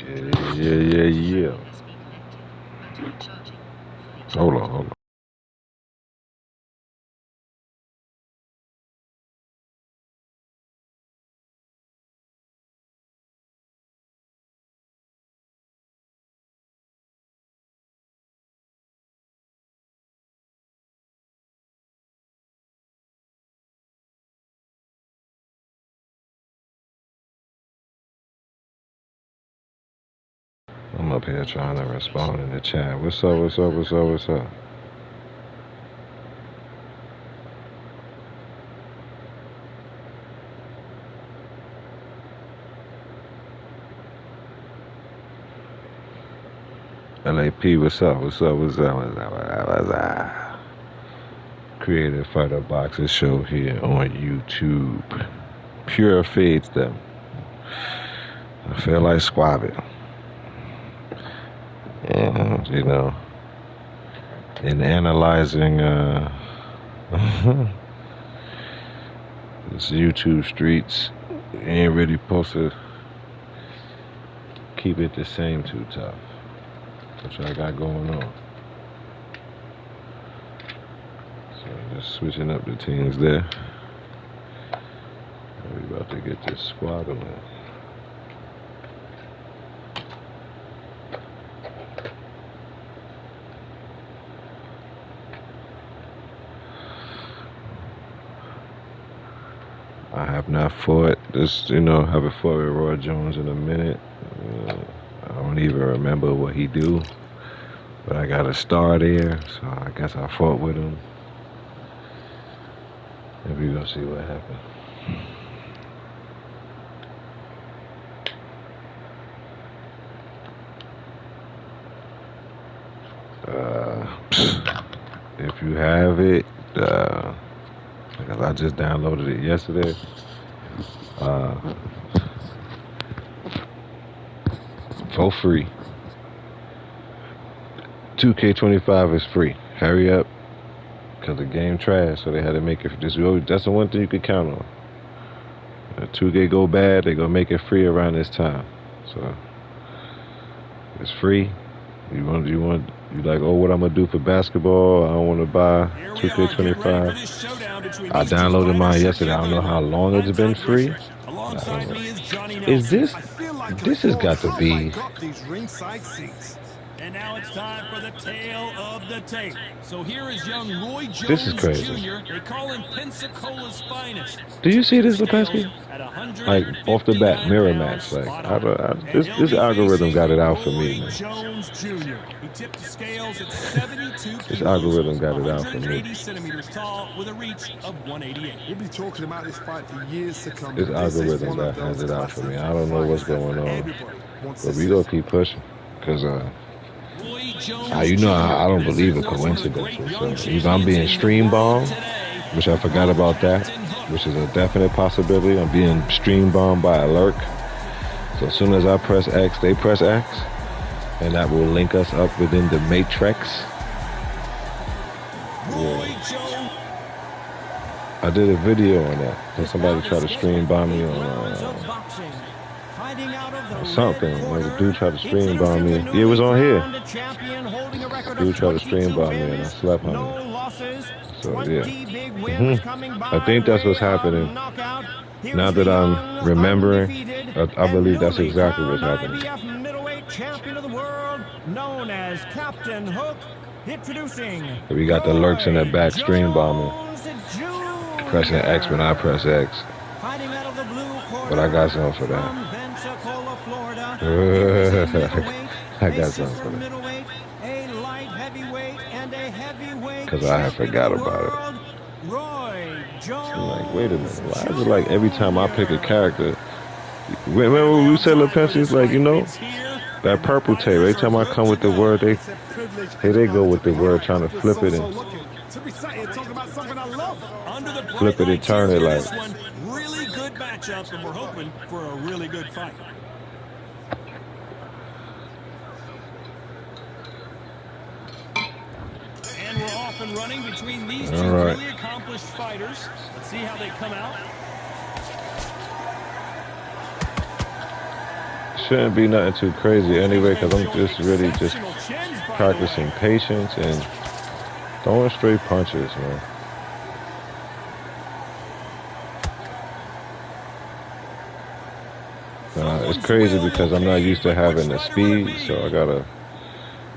Yeah. Hold on. I'm up here trying to respond in the chat. What's up? LAP, what's up? Creative Fighter Boxer Show here on YouTube. Pure fades them. I feel like squabbing. And, you know, in analyzing this YouTube streets, you ain't really supposed to keep it the same too tough. What I got going on. So just switching up the teams there. We about to get this squabbling. I have not fought this, haven't fought with Roy Jones in a minute. I don't even remember what he do, but I got a star there, so I guess I fought with him. And we gonna see what happens. If you have it, because I just downloaded it yesterday. For free. 2K25 is free. Hurry up, because the game trash, so they had to make it. That's the one thing you can count on. 2K go bad, they gonna make it free around this time. So it's free. You like, oh, what I'm gonna do for basketball? I don't want to buy 2K25. I downloaded mine yesterday. I don't know how long it's been free. Is this? This has got to be. And now it's time for the tale of the tape. So here is young Roy Jones This is crazy. Jr. They call him Pensacola's finest. Do you see this, Lipinski? Like off the bat, mirror match. Like this algorithm got it out for me, man. Jones Jr. He tipped the scales at 72 This algorithm got it out for me. 180 centimeters tall with a reach of 188. We'll be talking about this fight for years to come. This algorithm that has it out for me. I don't know what's going on, but we gonna keep pushing, cause I don't believe in coincidences. So either I'm being stream bombed, which I forgot about that, which is a definite possibility. I'm being stream bombed by a lurk. So as soon as I press X, they press X, and that will link us up within the matrix. Yeah. I did a video on that. So somebody tried to stream bomb me on something. The dude tried to stream bomb me. Yeah, it was on here. Dude tried to stream bomb me and I slept on it. So yeah. I think that's what's happening. Now that I'm remembering, I believe that's exactly what's happening. We got the lurks in the back stream bombing. Pressing X when I press X. But I got something for that. I got something for that. Because I had forgot about it. I'm like, wait a minute. Why is it like every time I pick a character? Remember when we said Lipinski? It's like, that purple tape. Every time I come with the word, they go with the word trying to flip it and flip it and turn it like. Really good matchup, and we're hoping for a really good fight. And we're off and running between these two really accomplished fighters. Let's see how they come out. shouldn't be nothing too crazy anyway, because I'm just really just practicing patience and throwing straight punches, man. It's crazy because I'm not used to having the speed, so I gotta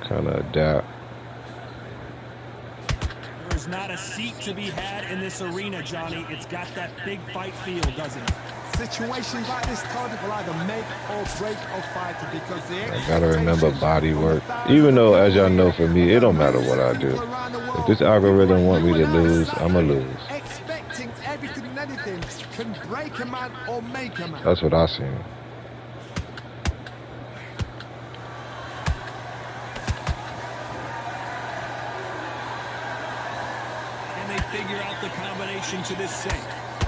kind of adapt. There's not a seat to be had in this arena, Johnny. It's got that big fight feel, doesn't it? Situations like this, Todd, will either make or break a fighter because I gotta remember body work. Even though, as y'all know, for me, it don't matter what I do. If this algorithm want me to lose, I'ma lose. Expecting everything and anything can break a man or make a man. That's what I seen. Can they figure out the combination to this sink?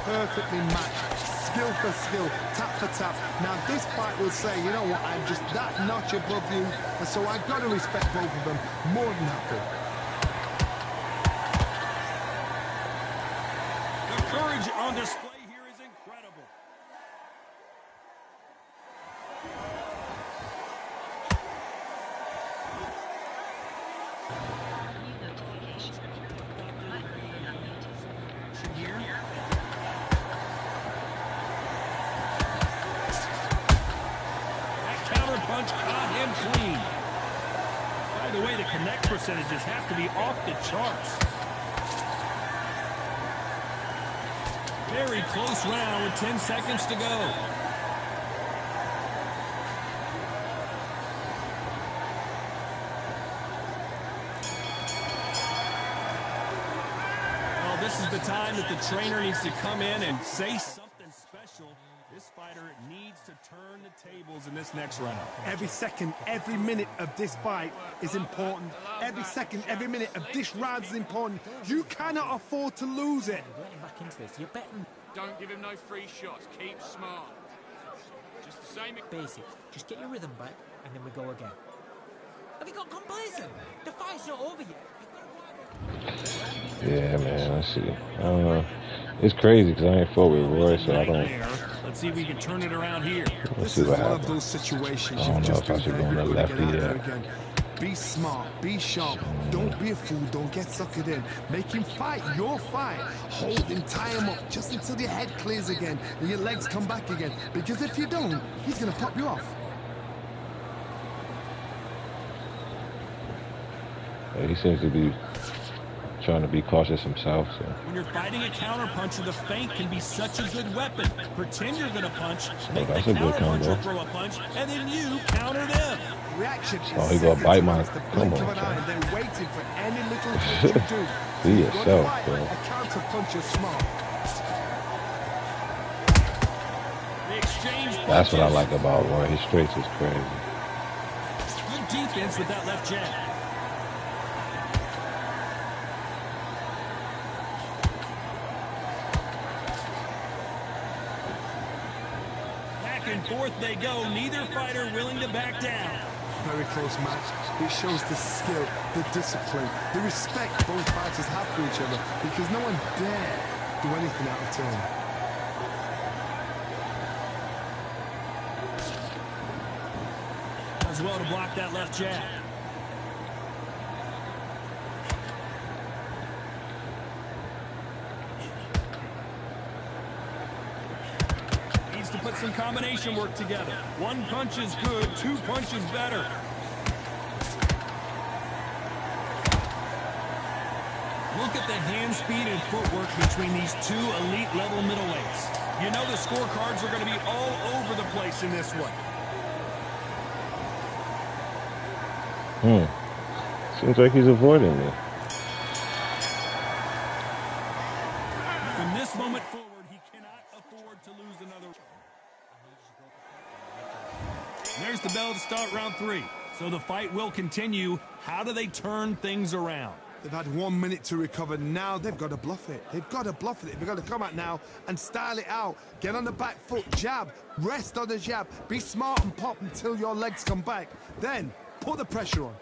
Perfectly matched, skill for skill, tap for tap. Now this fight will say, you know what, I'm just that notch above you, and so I've got to respect both of them more than happy. The courage on display here is incredible. Punch caught him clean. By the way, the connect percentages have to be off the charts. Very close round with 10 seconds to go. Well, this is the time that the trainer needs to come in and say something special. This fighter needs to turn the tables in this next round. Every second, every minute of this fight is important. Every second, every minute of this round is important. You cannot afford to lose it. Back into this. You're betting. Don't give him no free shots. Keep smart. Just the same. Basic. Just get your rhythm back, and then we go again. Have you got complacent? The fight's not over yet. Yeah, man. Let's see. I don't know. It's crazy because I ain't fought with Roy, so I don't. Let's see if we can turn it around here. Let's see what One of happens. those situations I don't know if I should go on the lefty yet. Be smart, be sharp, don't be a fool, don't get suckered in. Make him fight your fight. Hold him, tie him up just until your head clears again and your legs come back again. Because if you don't, he's gonna pop you off. Yeah, he seems to be trying to be cautious himself. So. When you're fighting a counterpuncher, the feint can be such a good weapon. Pretend you're going to punch, make the counterpuncher throw a punch, and then you counter them. Reaction is he gonna bite my. Come on, they're waiting for any little touch you do. Be yourself, bro. A counterpuncher smart. The exchange. That's what I like about Roy. His straights is crazy. Good defense with that left jab. Back and forth they go. Neither fighter willing to back down. Very close match. It shows the skill, the discipline, the respect both fighters have for each other because no one dare do anything out of turn. As well to block that left jab. Needs to put some combination work together. One punch is good, two punches better. Look at the hand speed and footwork between these two elite level middleweights. You know the scorecards are going to be all over the place in this one. Seems like he's avoiding me. From this moment forward, he cannot afford to lose another. There's the bell to start round 3. So the fight will continue. How do they turn things around? They've had 1 minute to recover. Now they've got to bluff it. They've got to bluff it. They've got to come out now and style it out. Get on the back foot, jab, rest on the jab. Be smart and pop until your legs come back. Then put the pressure on.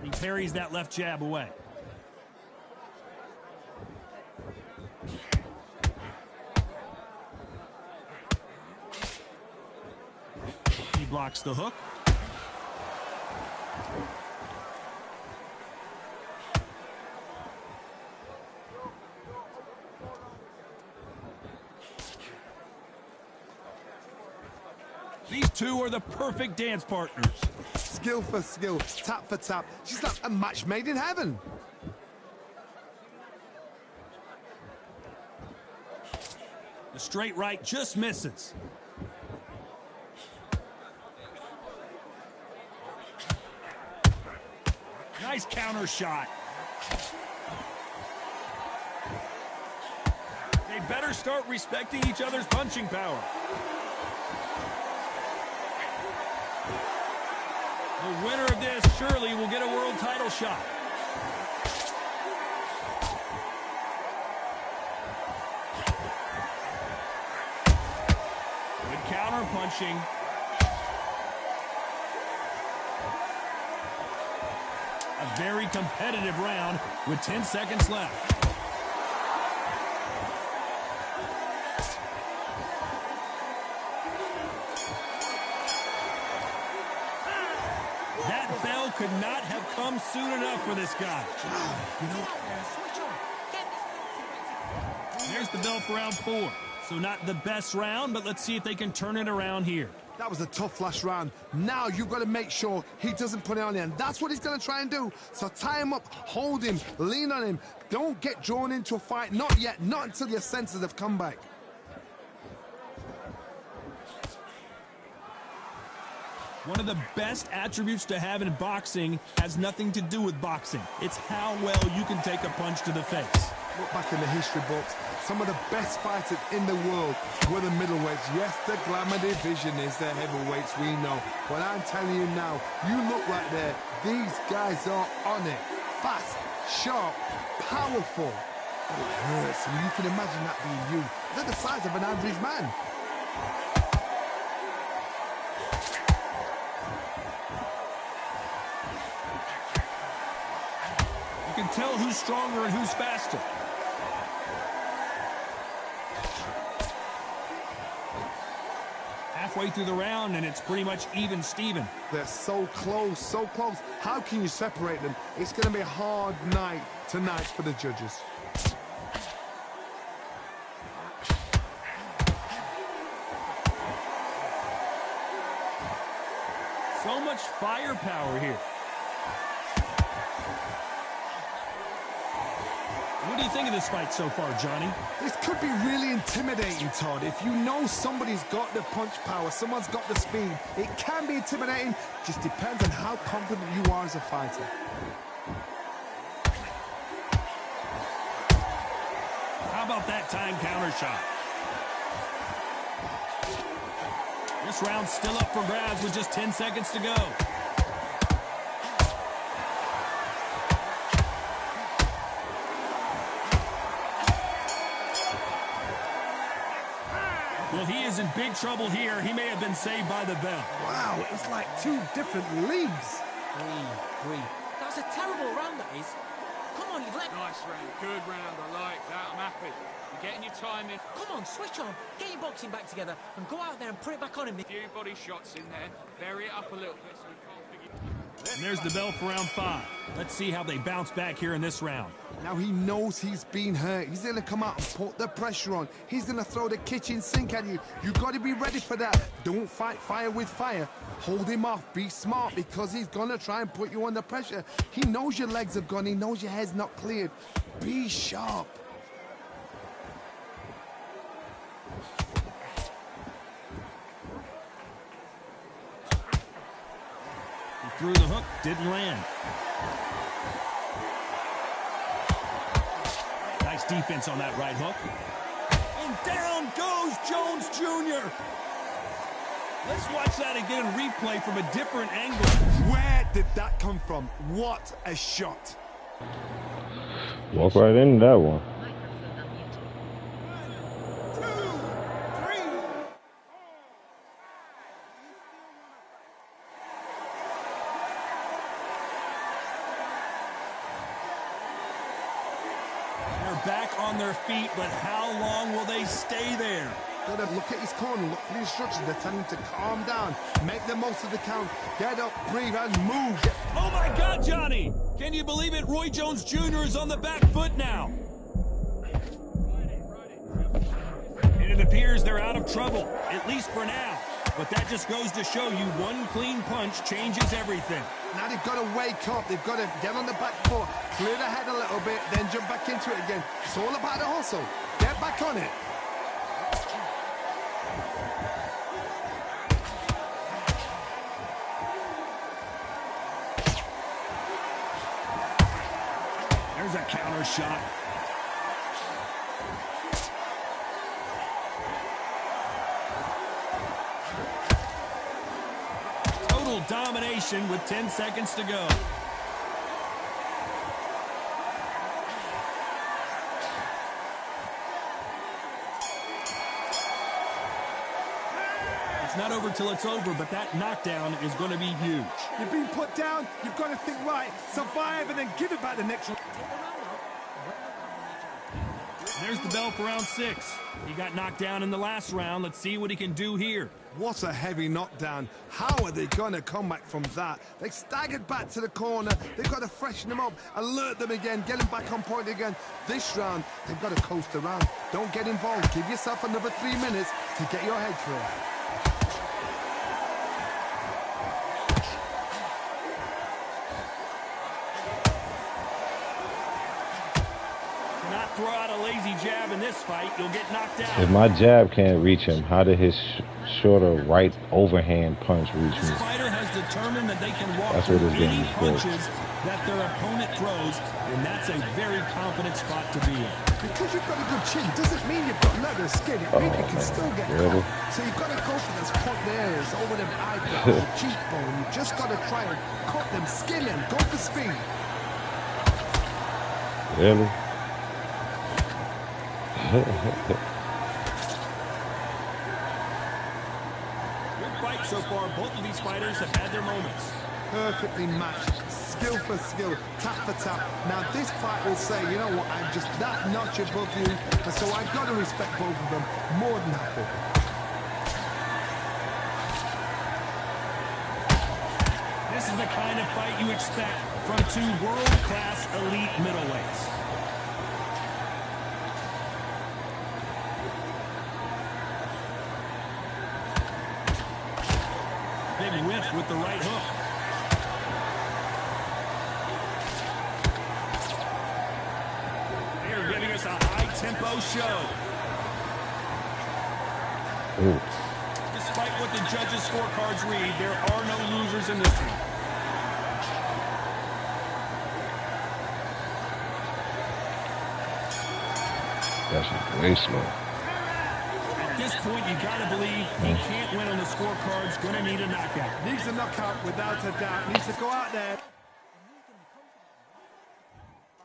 He parries that left jab away. He blocks the hook. These two are the perfect dance partners. Skill for skill, tap for tap. She's like a match made in heaven. The straight right just misses. Nice counter shot. They better start respecting each other's punching power. The winner of this surely will get a world title shot. Good counter punching. A very competitive round with 10 seconds left. That bell could not have come soon enough for this guy. There's the bell for round 4. So not the best round, but let's see if they can turn it around here. That was a tough last round. Now you've got to make sure he doesn't put it on you, and that's what he's going to try and do. So tie him up, hold him, lean on him. Don't get drawn into a fight. Not yet. Not until your senses have come back. One of the best attributes to have in boxing has nothing to do with boxing. It's how well you can take a punch to the face. Look back in the history books. Some of the best fighters in the world were the middleweights. Yes, the glamour division is the heavyweights, we know. But I'm telling you now, you look right there. These guys are on it. Fast, sharp, powerful. But it hurts, and you can imagine that being you. They're the size of an average man. You can tell who's stronger and who's faster. Halfway through the round, and it's pretty much even Steven. They're so close, so close. How can you separate them? It's going to be a hard night tonight for the judges. So much firepower here. What do you think of this fight so far, Johnny? This could be really intimidating, Todd. If you know somebody's got the punch power, someone's got the speed, it can be intimidating. Just depends on how confident you are as a fighter. How about that time counter shot? This round's still up for grabs with just 10 seconds to go. Well, he is in big trouble here. He may have been saved by the bell. Wow, it's like two different leagues. Breathe. That was a terrible round, that is. Come on, you've let... Nice round, good round, I like that, I'm happy. You're getting your time in. Come on, switch on. Get your boxing back together and go out there and put it back on him. A few body shots in there, vary it up a little bit so we can't figure... And there's the bell for round 5. Let's see how they bounce back here in this round. Now he knows he's been hurt. He's going to come out and put the pressure on. He's going to throw the kitchen sink at you. You've got to be ready for that. Don't fight fire with fire. Hold him off. Be smart, because he's going to try and put you under pressure. He knows your legs have gone. He knows your head's not cleared. Be sharp. He threw the hook, didn't land. Nice defense on that right hook. And down goes Jones Jr. Let's watch that again in replay from a different angle. Where did that come from? What a shot. Walk right into that one. back on their feet, but how long will they stay there? Gotta look at his corner, look for the instructions. They're telling him to calm down, make the most of the count, get up, breathe, and move. Oh my God, Johnny! Can you believe it? Roy Jones Jr. is on the back foot now. And it appears they're out of trouble, at least for now. But that just goes to show you one clean punch changes everything. Now they've got to wake up, they've got to get on the back foot, clear the head a little bit, then jump back into it again. It's all about the hustle. Get back on it. There's a counter shot. Total domination with 10 seconds to go. It's not over till it's over, but that knockdown is going to be huge. You've been put down, you've got to think right, survive and then give it back the next round. There's the bell for round 6. He got knocked down in the last round. Let's see what he can do here. What a heavy knockdown. How are they going to come back from that? They staggered back to the corner. They've got to freshen them up, alert them again, get them back on point again. This round, they've got to coast around. Don't get involved. Give yourself another 3 minutes to get your head clear. Throw out a lazy jab in this fight, you'll get knocked out. If my jab can't reach him, how did his shorter right overhand punch reach me? This fighter has determined that they can walk That's what through this game any is for. punches that their opponent throws, and that's a very confident spot to be in. Because you've got a good chin doesn't mean you've got leather skin. It means you can still get really? caught. So you've got to go for those point areas over them eyebrows, the cheekbone. You've just got to try and cut them, skin them, go for speed. Really? Good fight so far. Both of these fighters have had their moments. Perfectly matched, skill for skill, tap for tap. Now this fight will say, you know what, I'm just that notch above you, and so I've got to respect both of them more than happy. This is the kind of fight you expect from two world-class elite middleweights. Big whiff with the right hook. They're giving us a high-tempo show. Ooh. Despite what the judges' scorecards read, there are no losers in this one. That's way slow. At this point, you got to believe he can't win on the scorecards. Going to need a knockout. Needs a knockout without a doubt. Needs to go out there.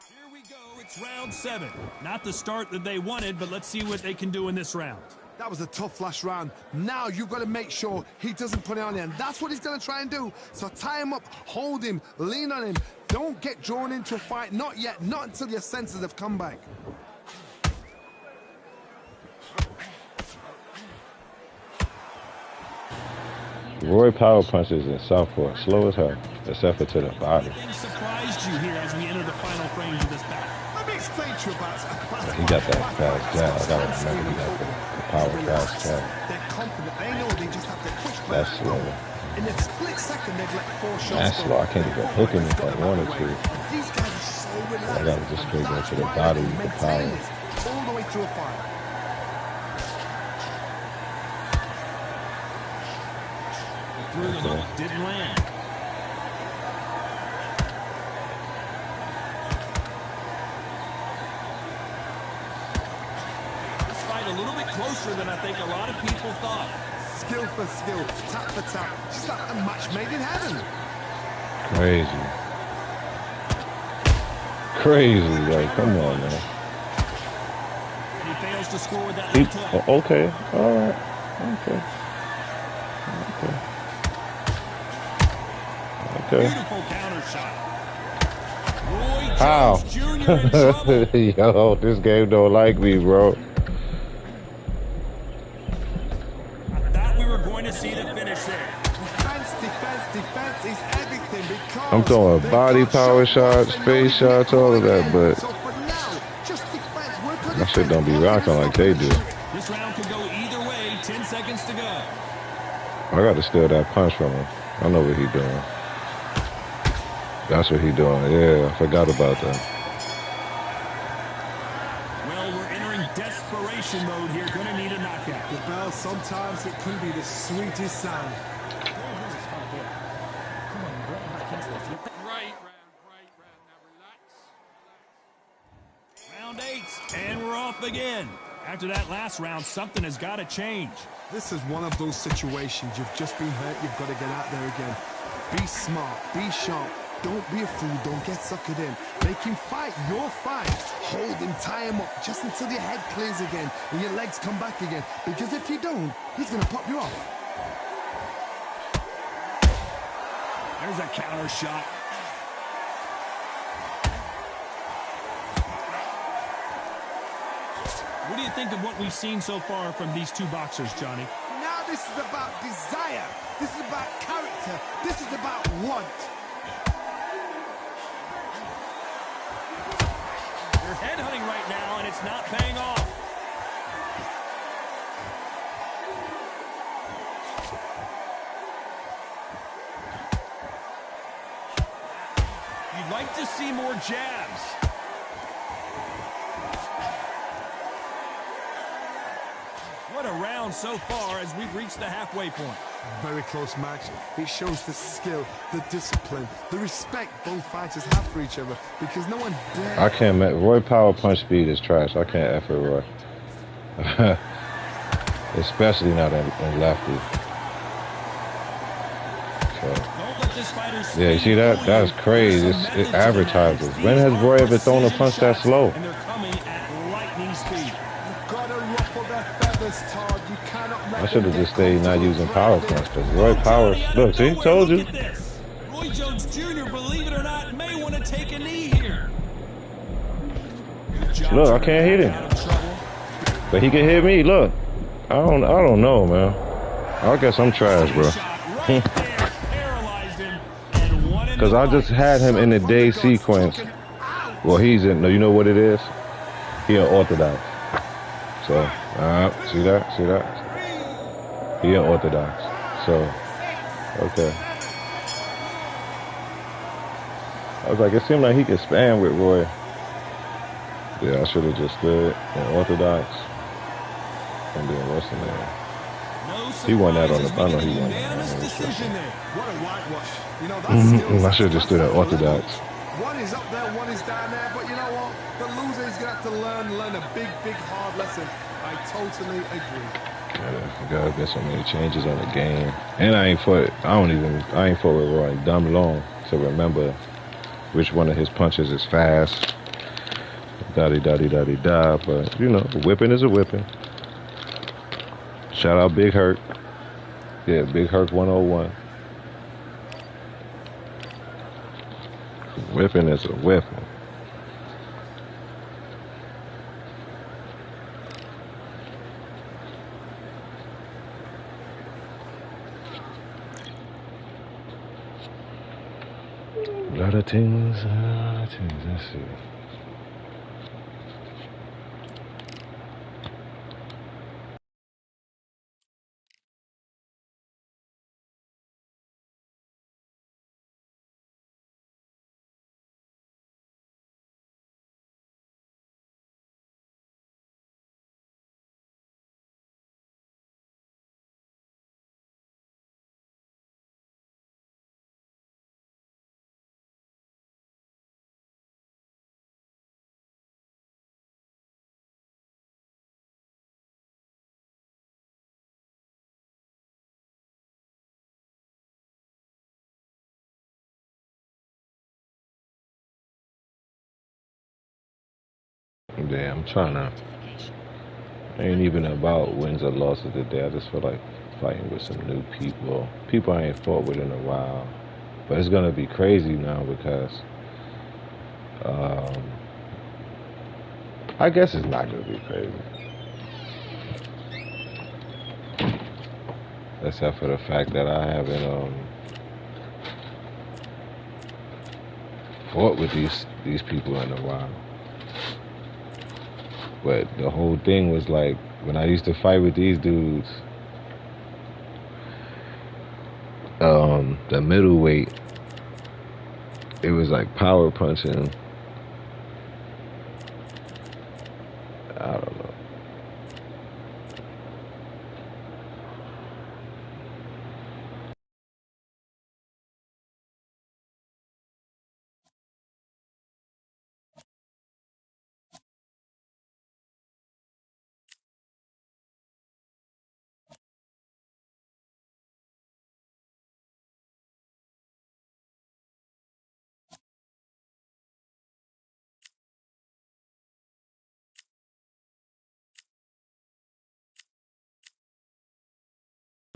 Here we go. It's round 7. Not the start that they wanted, but let's see what they can do in this round. That was a tough last round. Now you've got to make sure he doesn't put it on him. That's what he's going to try and do. So tie him up, hold him, lean on him. Don't get drawn into a fight. Not yet. Not until your senses have come back. Roy power punches in southpaw, slow as hell, except for to the body. Anything surprised you here as we enter the final frames of this battle? Let me explain to you about He got that fast jab. I gotta remember he got the power fast jab. They're confident. They know they just have to push back. That's slow. In a split second, they've let 4 shots That's go. slow. I can't even hook him if I wanted to. These guys are so relaxed. I gotta just straight go That's to the why body they with the maintain power. this all the way through a fight. Through the hook, didn't land. This fight a little bit closer than I think a lot of people thought. Skill for skill, tap for tap. Just like a match made in heaven. Crazy. Crazy, like, come on, man. And he fails to score with that He, left hook. oh, okay, all right, okay. Okay. Beautiful counter shot. Roy How? Jones Jr. in trouble. Yo, this game don't like me, bro. I thought we were going to see the finish there. Defense is everything because I'm throwing they've body got power shot shots, blocks, they know face he's gonna shots, come all of that, again. but So for now, just defense, work on my shit defense, don't be block rocking this like up they and do. shoot. This round could go either way. 10 seconds to go. I got to steal that punch from him. I know what he doing. That's what he doing. Yeah, I forgot about that. Well, we're entering desperation mode here. Gonna need a knockout. The bell, sometimes it can be the sweetest sound. Come on, bring him back into this. Great round, great round. Now relax. Round 8, and we're off again. After that last round, something has got to change. This is one of those situations. You've just been hurt. You've got to get out there again. Be smart. Be sharp. Don't be a fool. Don't get suckered in. Make him fight your fight. Hold him. Tie him up just until your head clears again and your legs come back again. Because if you don't, he's going to pop you off. There's a counter shot. What do you think of what we've seen so far from these two boxers, Johnny? Now this is about desire. This is about character. This is about want. They're headhunting right now, and it's not paying off. You'd like to see more jabs. What a round so far as we've reached the halfway point. Very close match. It shows the skill, the discipline, the respect both fighters have for each other because no one dare. I can't. Roy power punch speed is trash. I can't F with Roy. Especially not in lefty. So. Don't let this fighter's Yeah, you see that? That's crazy. It advertises. When has Roy ever thrown a punch that slow? And they're coming at lightning speed. You've got to ruffle their feathers, Todd. You cannot let I should have them just get stayed not comfortable using right power there. punch because Roy power. Look, see, told you. Look at this. Roy Jones Jr., believe it or not, may want to take a knee here. Look, I can't hit him. But he can hit me. Look, I don't know, man. I guess I'm trash, bro. Because I just had him in the day sequence. Well, he's in. No, you know what it is? He unorthodox. So, see that? See that? He unorthodox. So, okay. I was like, it seemed like he could spam with Roy. Yeah, I should have just stood unorthodox. And then what's the name? He won that on the. I know he won that. What a whitewash. You know, I should have just stood unorthodox. One is up there, one is down there, but you know what? The loser is going to have to learn a big, hard lesson. I totally agree. Yeah, guys, there's so many changes on the game. And I ain't fought with Roy dumb long to remember which one of his punches is fast. Da-di-da-di-da-di-da. But, you know, whipping is a whipping. Shout out Big Herc. Yeah, Big Herc 101. Whipping is a whipping. A lot of things. Let's see. Yeah, I'm trying to. Ain't even about wins or losses today. I just feel like fighting with some new people. People I ain't fought with in a while. But it's gonna be crazy now because I guess it's not gonna be crazy, except for the fact that I haven't fought with these people in a while. But the whole thing was like when I used to fight with these dudes, the middleweight, it was like power punching. I don't know.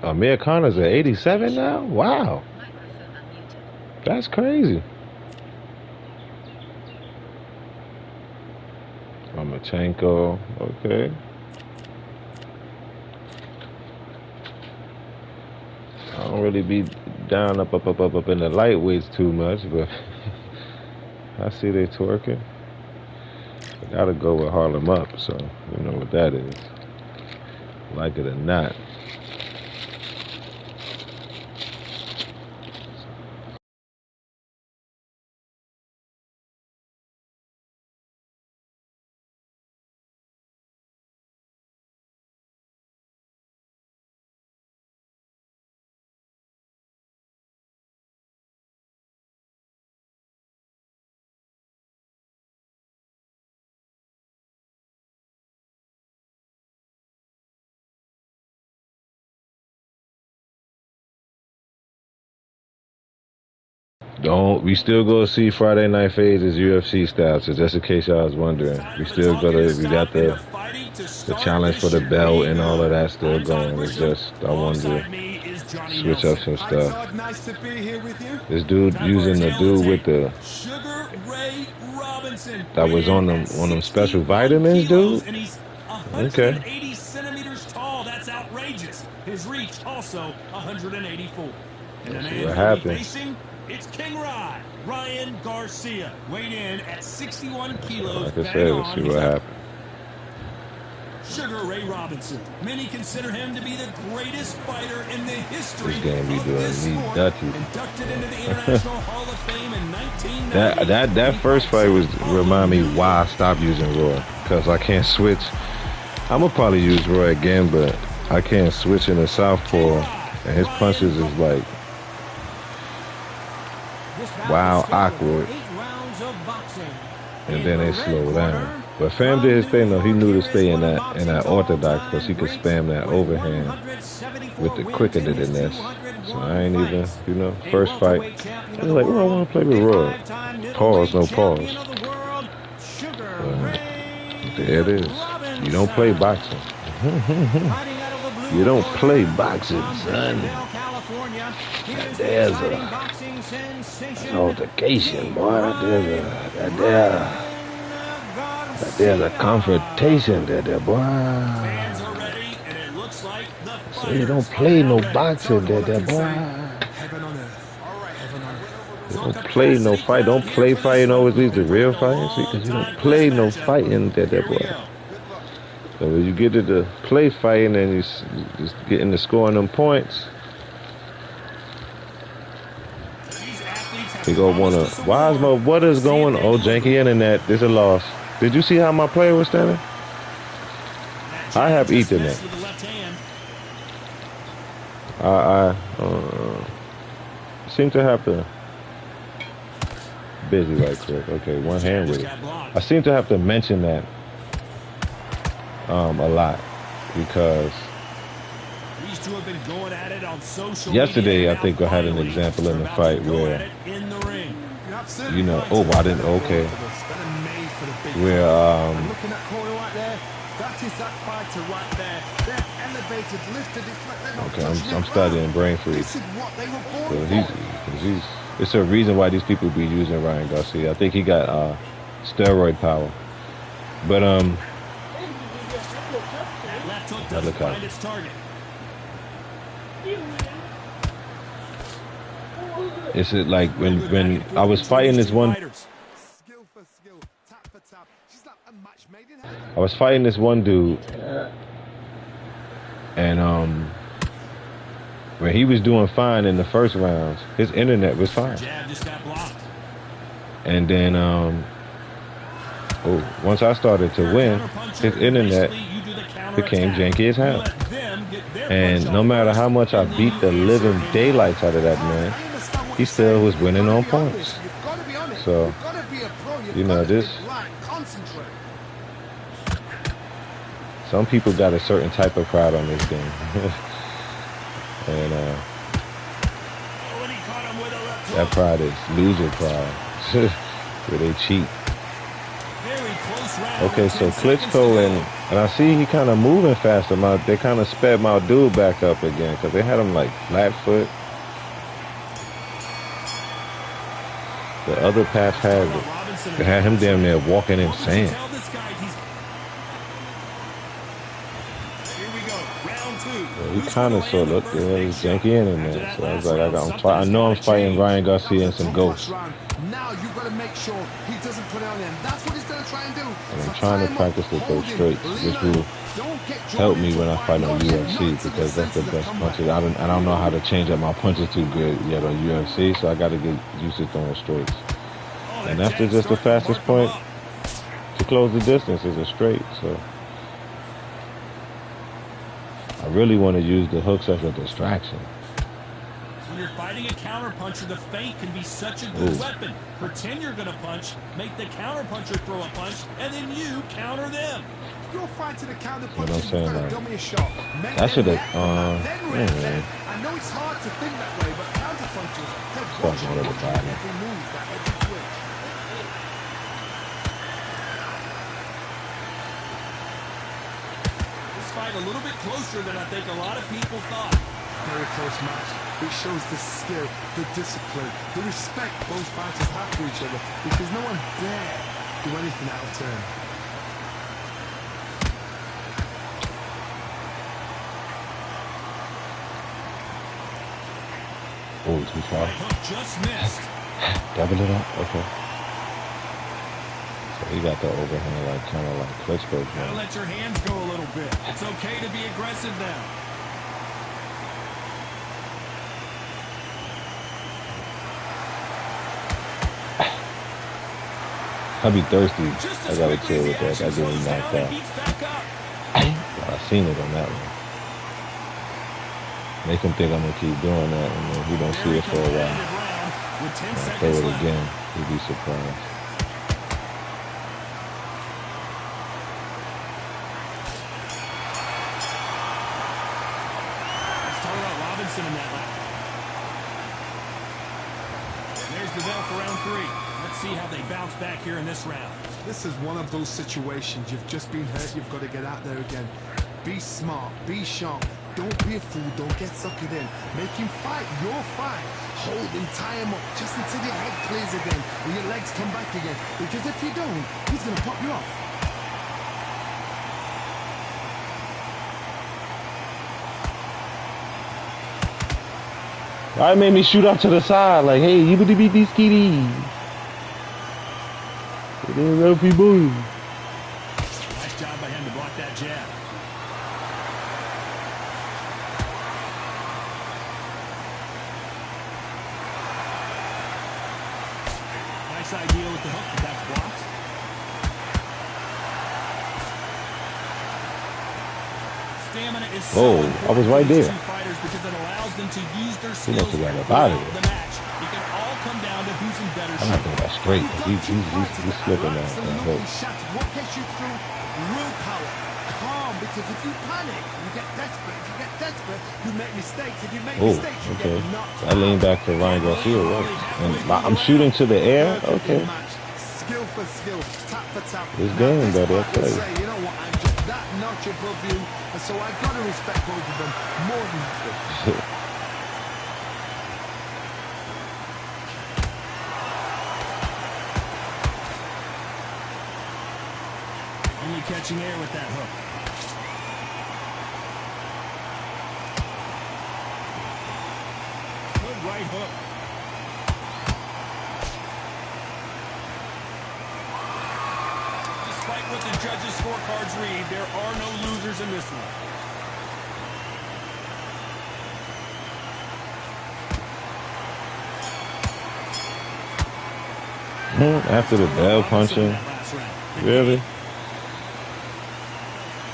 Amir Khan's at 87 now? Wow. That's crazy. Lomachenko, okay. I don't really be down up in the lightweights too much, but I see they twerking. I gotta go with Harlem Up, so you know what that is. Like it or not. We still go see Friday Night Phases UFC style, so just in case y'all was wondering. We still got the challenge for the belt and all of that still going. It's just I wanted to switch up some stuff. This dude using the dude with the that was on them special vitamins, dude. Okay. 180 centimeters tall. That's outrageous. His reach also 184. And the man what happened. facing, it's King Ryan Garcia, weighed in at 61 kilos. Like I said, let's see what happened. Sugar Ray Robinson. Many consider him to be the greatest fighter in the history This game be of doing this me sport. dirty. Inducted into the International Hall of Fame in 1990. That first fight was remind me why I stopped using Roy, because I can't switch. I'm gonna probably use Roy again, but I can't switch in the southpaw, and his punches is like wow, awkward, and then they slow down. But Fam did his thing though. He knew to stay in that orthodox because he could spam that overhand with the quicker than this. So I ain't even, you know, first fight. I was like, oh, I want to play with Roy. Pause, no pause. There it is. You don't play boxing. You don't play boxing, son. There's an altercation, boy. There's a confrontation there, boy. So you don't play no boxing there, boy. You don't play no fight. Don't play fighting overseas the real fighting, see, because you don't play no fighting there, boy. So when you get to the play fighting and you just getting to scoring them points, you go wanna. Why is my what is going? Oh, janky internet. There's a loss. Did you see how my player was standing? I have Ethernet. I seem to have to busy right quick. Okay, one hand with it. I seem to have to mention that a lot because yesterday I think I had an example in the fight where you know, oh, I didn't, okay, where looking at Corey right there, that is that fighter right there. They're elevated, lifted, okay, I'm studying brain freeze. This is what they were born for. It's a reason why these people be using Ryan Garcia. I think he got Steroid power. But That left hook doesn't look out. find its target. It's like when I was fighting this one. Skill for skill, tap for tap. She's like a match made in heaven. I was fighting this one dude, and when he was doing fine in the first rounds, his internet was fine. Jab just got blocked. And then once I started to win, his internet became janky as hell. And no matter how much I beat the living daylights out of that man, he still was winning on points. So, you know, some people got a certain type of pride on this game. And that pride is loser pride, where they cheat. Okay, so Klitschko and I see he kind of moving faster. They kind of sped my dude back up again because they had him like flat foot. The other pass had it. They had him damn near walking in sand. He kind of sort of looked janky in there. So I was like, I know I'm fighting Ryan Garcia and some ghosts. Now you got to make sure he doesn't put it on him. That's what he's going to try and do. And I'm trying to practice with those straights. This will help me when I fight on UFC because that's the best punches. I don't know how to change up my punches too good yet on UFC, so I got to get used to throwing straights. And that's just the fastest point to close the distance is a straight. So I really want to use the hooks as a distraction. When you're fighting a counterpuncher, the feint can be such a good weapon. Pretend you're going to punch, make the counterpuncher throw a punch, and then you counter them. You're fighting a counterpuncher. You know what I'm saying? Like, dummy a shot. I should have. I know it's hard to think that way, but counterpunchers have watched every move, that every switch. This fight a little bit closer than I think a lot of people thought. Very close match. It shows the skill, the discipline, the respect both fighters have for each other because no one dare do anything out of turn. Oh, too far. Just missed. Double it up? Okay. So he got the overhand, like kind of like Klitschko. Gotta let your hands go a little bit. It's okay to be aggressive now. I'll be thirsty. I gotta chill with that. I didn't knock out. I seen it on that one. Make him think I'm gonna keep doing that, and then he don't see it for a while. I'll throw it again. He'd be surprised. Let's talk about Robinson in that lap. There's the bell for round 3. Let's see how they bounce back here in this round. This is one of those situations. You've just been hurt. You've got to get out there again. Be smart. Be sharp. Don't be a fool. Don't get suckered in. Make him fight your fight. Hold him, tie him up just until your head clears again and your legs come back again. Because if you don't, he's going to pop you off. Why made me shoot out to the side like, hey, you better beat these skitties. Nice job by him to block that jab. Nice idea with the hook, but that's blocked. Stamina is so I was right there. fighters because it allows them to use their He must skills have got up out of throughout it. the match. It can all come down to who's in better I'm not thinking that straight. He's slipping that hook. What gets you through? Willpower. Calm, because if you panic, you get desperate. If you get desperate, you make mistakes. If you make mistakes, you get knocked out. I lean back to Ryan Garcia. And I'm shooting to the air? Okay. Skill for skill, tap for tap. This game, buddy, I tell you. You know what, I'm just that notch above you, and so I've got to respect both of them more than that. barely catching air with that hook. Good right hook. Despite what the judges' scorecards read, there are no losers in this one. After the bell punching, really?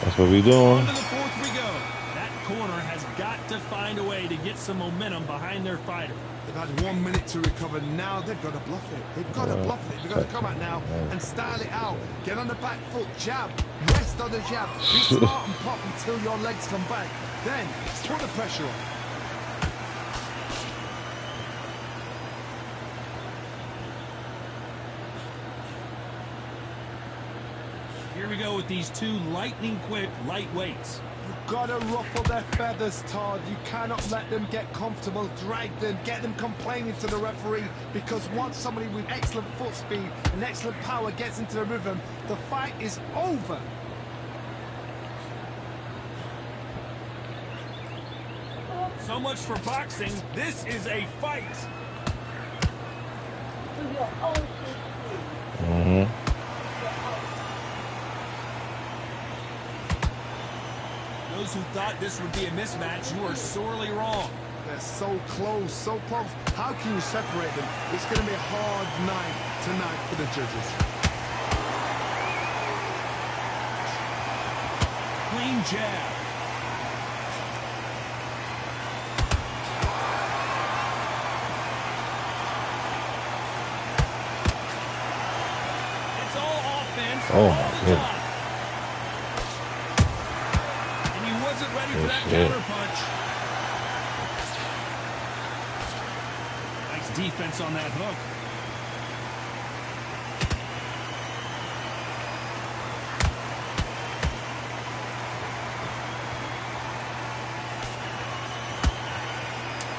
That's what we doing. On to the fourth we go. That corner has got to find a way to get some momentum behind their fighter. They've had 1 minute to recover. Now they've got to bluff it. They've got to bluff it. They've got to come out now and style it out. Get on the back foot, jab, rest on the jab. Be smart and pop until your legs come back. Then put the pressure on. Here we go with these two lightning-quick lightweights. You've got to ruffle their feathers, Todd. You cannot let them get comfortable, drag them, get them complaining to the referee, because once somebody with excellent foot speed and excellent power gets into the rhythm, the fight is over. So much for boxing. This is a fight. Those who thought this would be a mismatch, you are sorely wrong. They're so close, so close. How can you separate them? It's going to be a hard night tonight for the judges. Clean jab. It's all offense. Oh my goodness. Ready for that counter punch. Nice defense on that hook.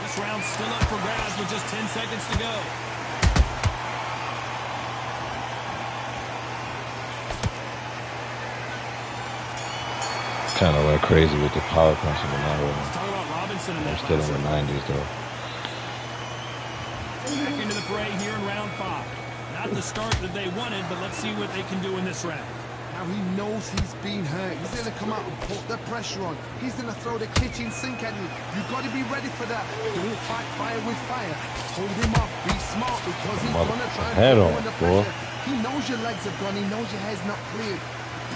This round's still up for grabs with just 10 seconds to go. Kind of went crazy with the power punching, but not really. I'm still in the 90s, though. Back into the fray here in round 5. Not the start that they wanted, but let's see what they can do in this round. Now he knows he's been hurt. He's going to come out and put the pressure on. He's going to throw the kitchen sink at you. You've got to be ready for that. Don't fight fire with fire. Hold him off. Be smart, because he's going to try and put the pressure. He knows your legs are gone. He knows your head's not cleared.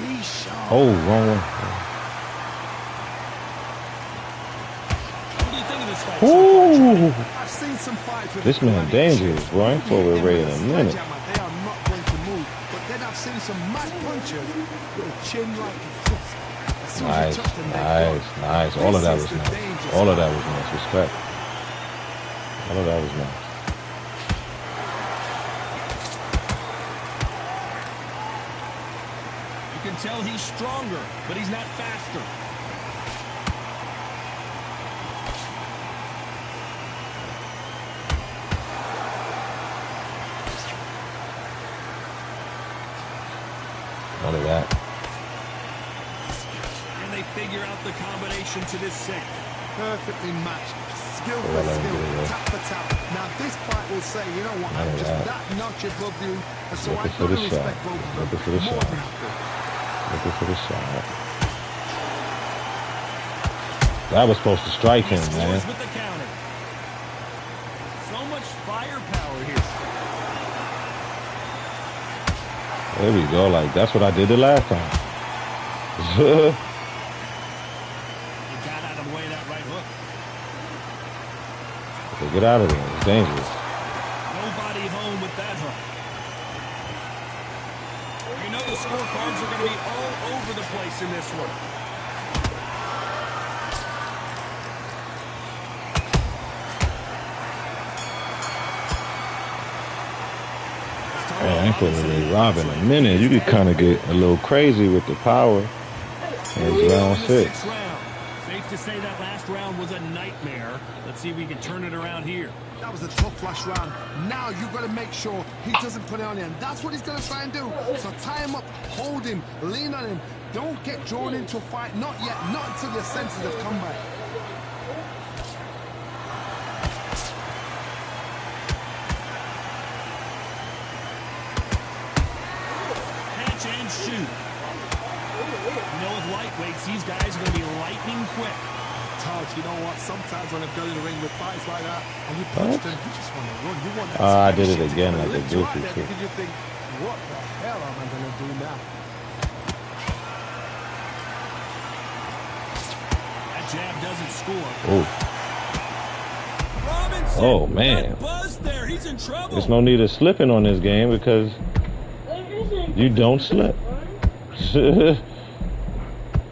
Be sharp. Oh, wrong one. Ooh. I've seen some fights with this man dangerous, bro. I ain't thought we were ready in a minute. They are not going to move. But then I've seen some mad punchers with a chin like this. Nice. All of that was nice. All of that was nice. Respect. All of that was nice. You can tell he's stronger, but he's not faster. None of that. And they figure out the combination to this sink. Perfectly matched. Skill for skill. Tap for tap. Now this fight will say, you know what, I'm just that notch above you. And so I got to respect both of them. Looking for the shot. Looking for the shot. That was supposed to strike him, man. With the counter. So much firepower here. There we go. Like, that's what I did the last time. He got out of the way of that right hook. Okay, get out of there. It's dangerous. Nobody home with that hook. You know the scorecards are going to be all over the place in this one. I ain't putting really Rob in a minute. You could kind of get a little crazy with the power. And round 6. to say that last round was a nightmare. Let's see if we can turn it around here. That was a tough last round. Now you've got to make sure he doesn't put it on you, and that's what he's going to try and do. So tie him up, hold him, lean on him. Don't get drawn into a fight. Not yet. Not until your senses have come back. Catch and shoot. You know, with lightweights, these guys are going to be lightning quick. Taj, you know what? Sometimes when I've gone in the ring with fights like that, and you punch them, you just want to run. You want that I did it spaceship again to like a lift you out goofy there shit. because you think, what the hell am I going to do now? That jab doesn't score. Oh. Robinson Oh, man. got buzzed there. He's in trouble. There's no need of slipping on this game because you don't slip.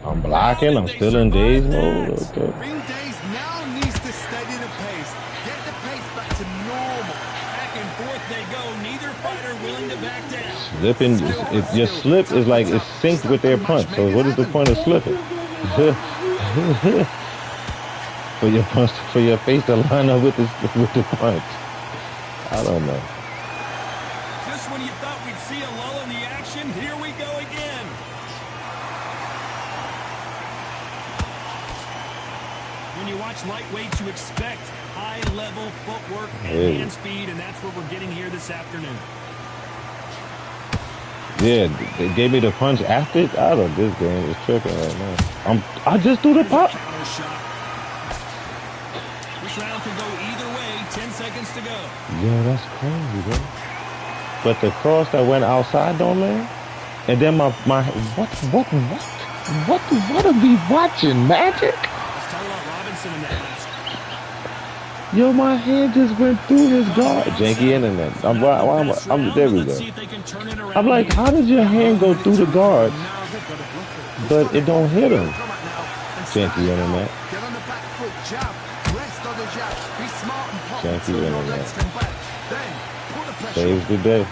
I'm blocking. I'm still in daze mode. Okay. Ring Days now needs to steady the pace. Get the pace back to normal. Back and forth they go. Neither fighter willing to back down. Slipping, your slip is like it's synced with their punch. So what is the point of slipping? for your face to line up with the punch. I don't know. Just when you thought we'd see a lull in the action, here we go again. When you watch lightweights, you expect high-level footwork and hand speed, and that's what we're getting here this afternoon. Yeah, they gave me the punch after. I don't. This game is tripping right now. I just threw the pop. Counter shot. This round can go either way. 10 seconds to go. Yo, that's crazy, bro. But the cross that went outside don't land. And then my what are we watching? Magic? Let's talk about Robinson in that last. Yo, my hand just went through his guard. Janky internet. There we go. Let's see if they can turn it around. I'm like, how did your hand go through the guards, but it don't hit him? Janky internet. Get on the back foot, jab, rest on the jab. Be smart and pop Janky until your internet. legs come back. Then put the pressure Saves the day.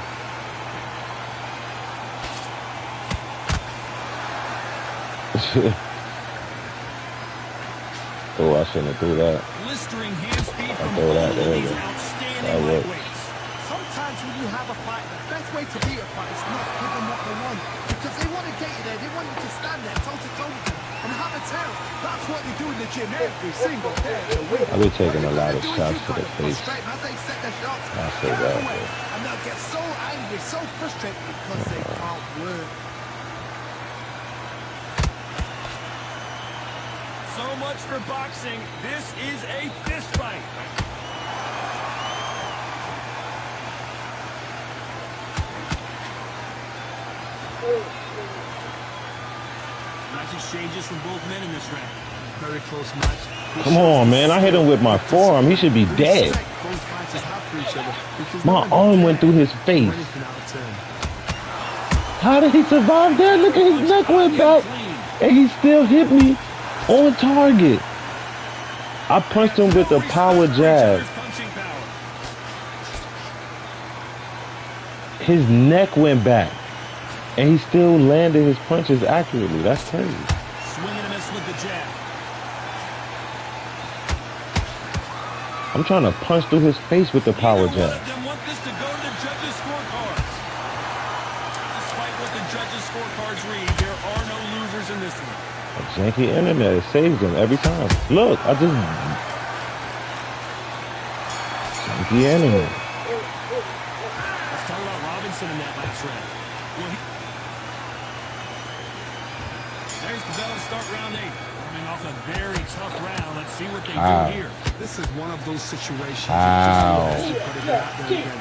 Oh, I shouldn't have threw that. Blistering hand speed from throw that, both of there we these go. outstanding That works. lightweights. Sometimes when you have a fight, the best way to beat a fight is not give them what they want. Because they want to get you there. They want you to stand there toe-to-toe with them and have a tail. That's what they do in the gym every single day of the week. I've been taking a lot of shots to the face. As they set their shots, I say that, away, bro. and they'll get so angry, so frustrated because they can't work. So much for boxing. This is a fist fight. Nice exchanges from both men in this round. Very close match. Come on, man. I hit him with my forearm. He should be dead. Both fighters have for each other because My no one arm can went through his face. do anything out of turn. How did he survive that? Look at his neck went back. And he still hit me on target. I punched him with a power jab. Punching power. His neck went back. And he still landed his punches accurately. That's crazy. Swing and a miss with the jab. I'm trying to punch through his face with the power Neither one jab. of them want this to go to the judges' scorecards. Despite what the judges' scorecards read, there are no losers in this one. A janky internet, it saves them every time. Look, I just... Janky internet. Let's talk about Robinson in that last round. Well, there's the bell to start round 8. Coming off a very tough round. Let's see what they Wow. do here. This is one of those situations. Ow. You just gotta get out there again.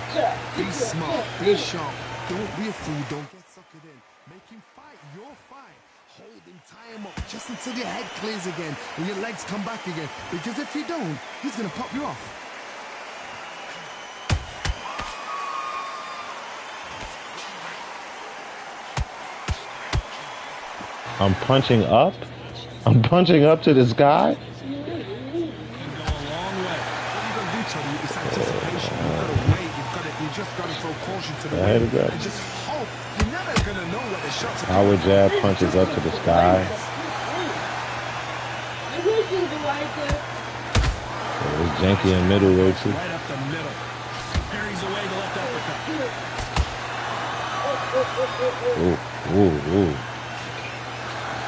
Be smart, be sharp. Don't be a fool. Don't get suckered in. Make him fight your fight. Hold him, tie him up just until your head clears again and your legs come back again. Because if you don't, he's gonna pop you off. I'm punching up. I'm punching up to the sky. Can go a long way. What you gotta do, Tony, is anticipation. You've gotta wait. You just gotta throw caution to the I had wind it, and just hope. You're never gonna know what the shots are. Power jab punches up to the sky. It's janky in middleweight too. Right up the middle. Carries away the left uppercut. Ooh.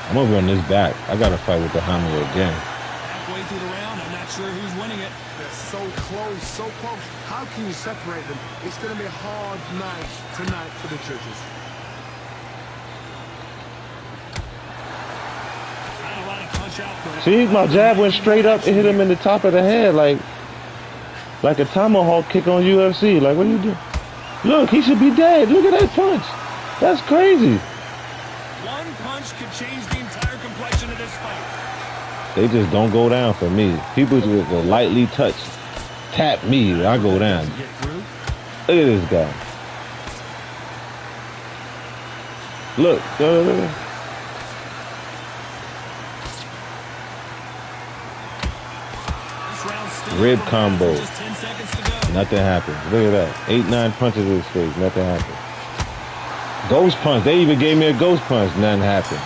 I'm gonna run this back. I gotta fight with the hammer again. Halfway through the round, I'm not sure who's winning it. They're so close, so close. How can you separate them? It's going to be a hard night tonight for the judges. Trying to line a punch out quick. See, my jab went straight up and hit him in the top of the head, like a tomahawk kick on UFC. Like, what are you doing? Look, he should be dead. Look at that punch. That's crazy. One punch could change the entire complexion of this fight. They just don't go down for me. People just will lightly touch, tap me, I go down. Get through. Look at this guy. Look. This round's still Rib over. combo. Just 10 seconds to go. Nothing happened. Look at that. 8-9 punches in his face. Nothing happened. Ghost punch. They even gave me a ghost punch. Nothing happened.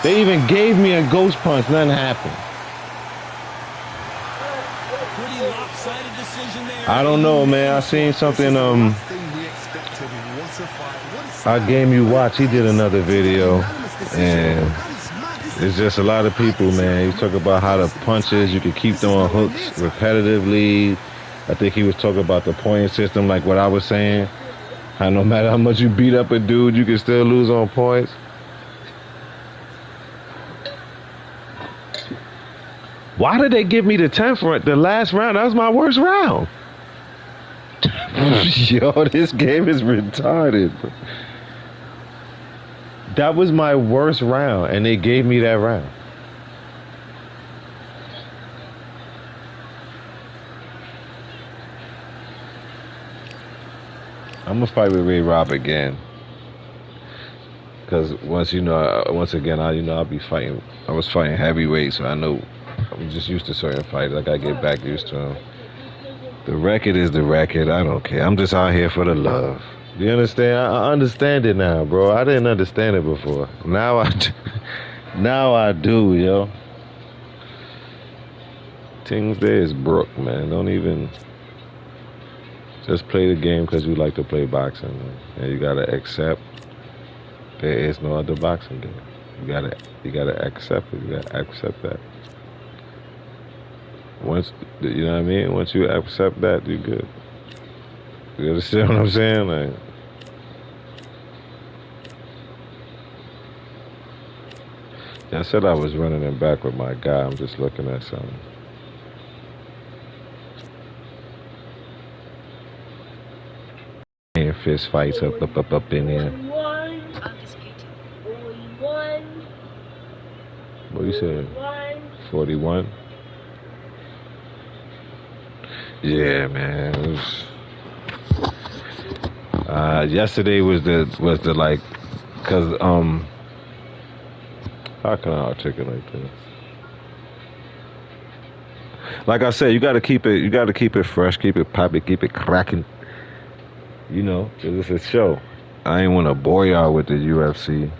They even gave me a ghost punch. Nothing happened. Pretty lopsided decision there. I don't know, man. I seen something. Thing we expected. What a fight. What a I Game You Watch. He did another video, and it's just a lot of people, man. He talk about how the punches you could keep throwing hooks repetitively. I think he was talking about the point system, like what I was saying. How no matter how much you beat up a dude, you can still lose on points. Why did they give me the 10th round? The last round, that was my worst round. Yo, this game is retarded. That was my worst round, and they gave me that round. I'm gonna fight with Ray Rob again, cause once again, I'll be fighting. I was fighting heavyweight, so I know I'm just used to certain fighters. I gotta get back used to them. The record is the record. I don't care. I'm just out here for the love. You understand? I understand it now, bro. I didn't understand it before. Now I do, yo. Things there is broke, man. Don't even. Just play the game because you like to play boxing, man. And you gotta accept there is no other boxing game. You gotta accept it. You gotta accept that. Once you know what I mean. Once you accept that, you're good. You understand what I'm saying? Like, I said I was running him back with my guy. I'm just looking at something. Fist fights up in here. Undisputed. 41. What you said? 41. Yeah, man. It was, yesterday was the like, cause how can I articulate this? Like I said, you gotta keep it fresh, keep it popping, keep it cracking. You know, 'cause it's a show. I ain't want to bore y'all with the UFC.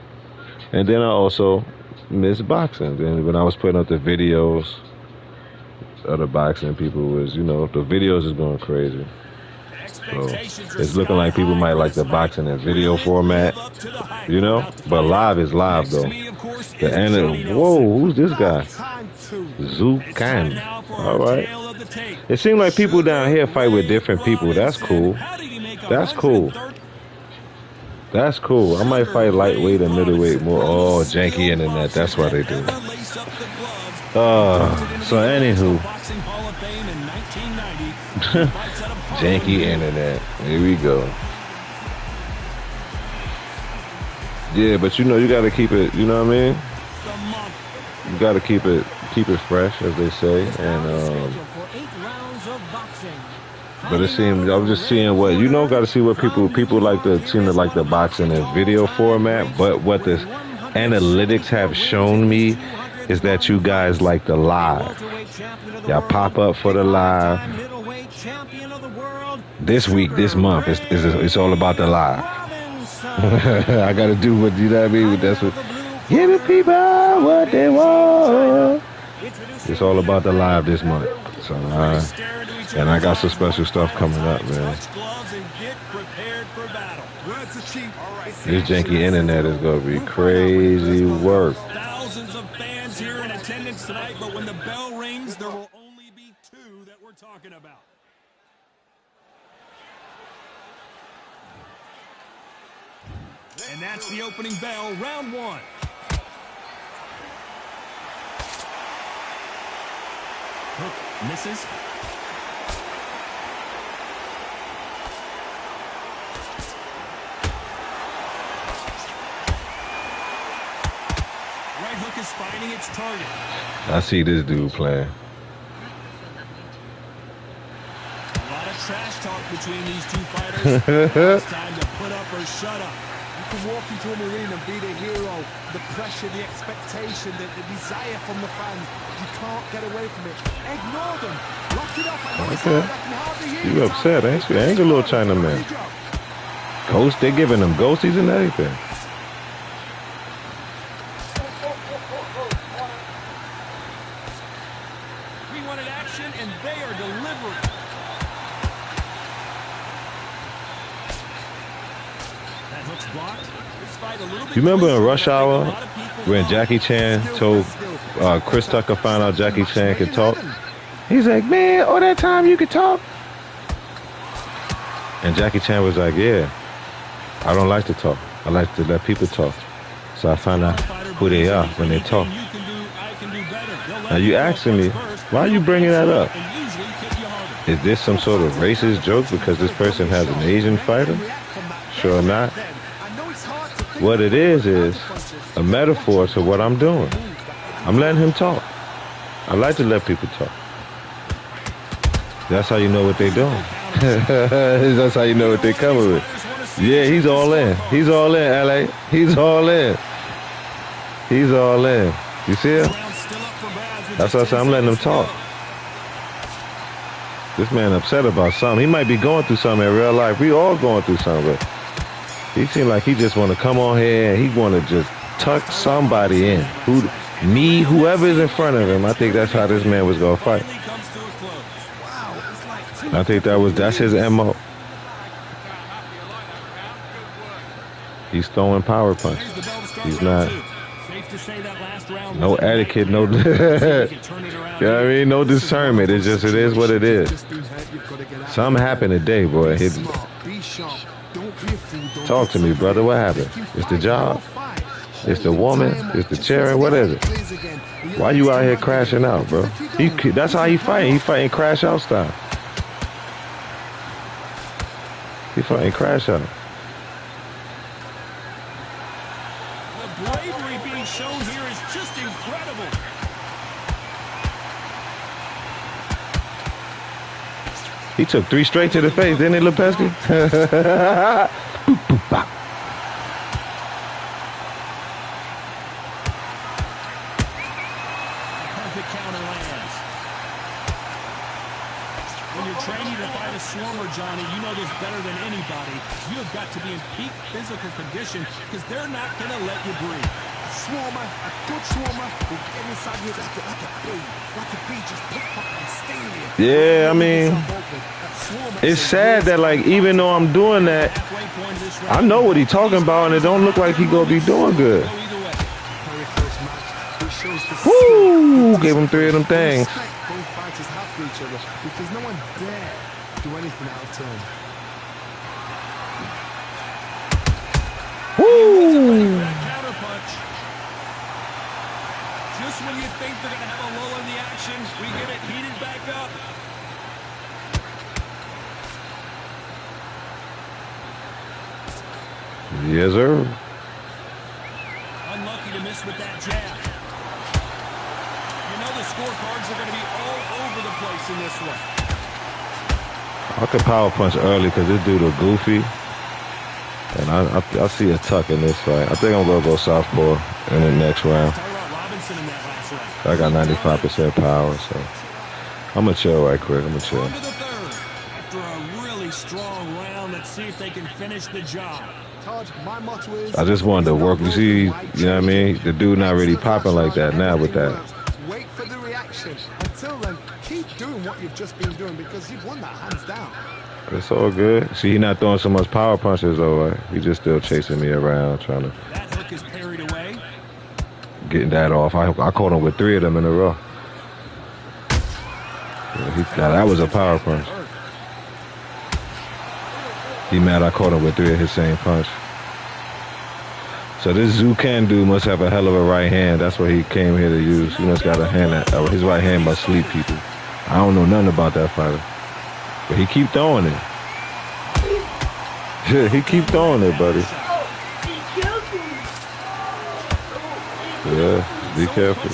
And then I also miss boxing. Then when I was putting up the videos of the boxing, people was, the videos is going crazy. So it's looking like people might like the boxing in video format, but live is live though. The end of, whoa, who's this guy? Zukan. All right. It seems like people down here fight with different people. That's cool. That's cool. That's cool. I might fight lightweight and middleweight more. Oh, janky internet. That's why they do. So anywho. Janky internet. Here we go. Yeah, but you gotta keep it, you know what I mean? You gotta keep it fresh, as they say. And but it seems I was just seeing what gotta see what people seem to like the boxing in video format, but what the analytics have shown me is that you guys like the live. Y'all pop up for the live. This week, this month, it's all about the live. I gotta do what, you know what I mean? That's what, give the people what they want. It's all about the live this month. So, and I got some special stuff coming up, man. This janky internet is gonna be crazy work. Thousands of fans here in attendance tonight, but when the bell rings, there will only be 2 that we're talking about. And that's the opening bell, round 1. Hook misses. Right hook is finding its target. I see this dude playing. A lot of trash talk between these 2 fighters. It's time to put up or shut up. You can walk into an arena and be the hero, the pressure, the expectation, the desire from the fans. You can't get away from it. Ignore them. Lock it up. Okay. You upset, ain't you? Ain't a little Chinaman. Ghost, they're giving them ghosties and everything. We wanted action, and they are delivering. That hook's blocked. This fight a little bit. You remember in Rush Hour when Jackie Chan told Chris Tucker found out Jackie Chan could talk? He's like, man, all that time you could talk? And Jackie Chan was like, yeah, I don't like to talk. I like to let people talk. So I find out who they are when they talk. Now you asking me, why are you bringing that up? Is this some sort of racist joke because this person has an Asian fighter? Sure not. What it is a metaphor to what I'm doing. I'm letting him talk. I like to let people talk. That's how you know what they're doing. That's how you know what they're coming with. Yeah, he's all in. He's all in, LA. He's all in. He's all in. You see him? That's what I said. I'm letting him talk. This man upset about something. He might be going through something in real life. We all going through something. But he seemed like he just want to come on here and he want to just tuck somebody in. Whoever is in front of him. I think that's how this man was going to fight. I think that's his MO. He's throwing power punches. He's not. No etiquette, no. You know what I mean? No discernment. It is what it is. Something happened today, boy. Talk to me, brother. What happened? It's the job? It's the woman? It's the chair? What is it? Why you out here crashing out, bro? That's how he fighting. He fighting crash out style. He fighting crash out. The bravery being shown here is just incredible. He took 3 straight to the face, didn't he, Lepesky? Perfect counter lands. When you're training to fight a swarmer, Johnny, you know this better than anybody. You have got to be in peak physical condition because they're not going to let you breathe. A swarmer, a good swarmer, will get inside you like a bee. Like a bee, just pick up and sting you. Yeah, I mean, it's sad that, like, even though I'm doing that, I know what he's talking about, and it don't look like he gonna be doing good. Woo! Gave him 3 of them things. Both fighters have for each other because no one dare do anything out of turn. Woo! Just when you think they're gonna have a lull in the action, we get it heated back up. Yes, sir. Unlucky to miss with that jab. You know the scorecards are going to be all over the place in this one. I could power punch early because this dude was goofy. And I see a tuck in this fight. I think I'm going to go southpaw in the next round. I got 95% power, so I'm going to chill right quick. I'm going to chill. On to the third. After a really strong round, let's see if they can finish the job. My motto is, I just wanted to work. You see, you know what I mean? The dude not really popping like that now with that. Wait for the him. Until then, keep doing what you've just been doing because you've won that hands down. It's all good. See, he's not throwing so much power punches though. Right? He's just still chasing me around, trying to. That hook is parried away. Getting that off. I caught him with 3 of them in a row. Yeah, now that was a power punch. He mad I caught him with 3 of his same punch. So this Zucan dude must have a hell of a right hand. That's what he came here to use. He must got a hand that his right hand must sleep people. I don't know nothing about that fighter. But he keep throwing it. He keep throwing it, buddy. Yeah, be careful.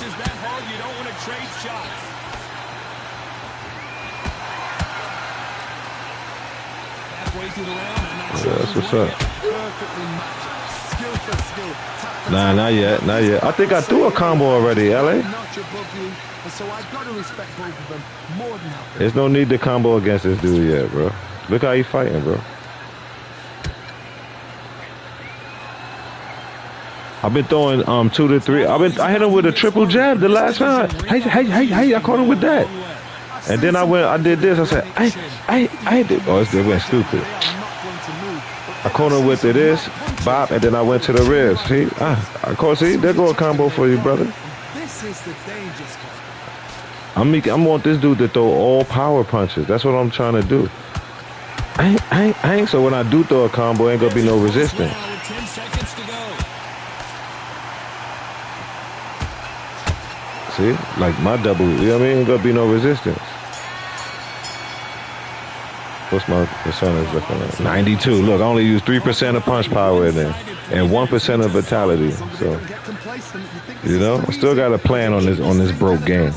Yeah, that's what's up. Nah, not yet, not yet. I think I threw a combo already, LA. There's no need to combo against this dude yet, bro. Look how he fighting, bro. I've been throwing 2 to 3. I hit him with a triple jab the last time. Hey, I caught him with that. And then I did this. I said, I did. Oh, it went stupid. I caught him with this, bop, and then I went to the ribs. See? I caught, see? There go a combo for you, brother. This is the danger spot. I want this dude to throw all power punches. That's what I'm trying to do. I ain't. So when I do throw a combo, ain't gonna be no resistance. 10 seconds to go. See? Like my double, you know what I mean? Ain't gonna be no resistance. What's my percentage looking at? 92. Look, I only use 3% of punch power in there and 1% of vitality. So, you know, I still got a plan on this broke game.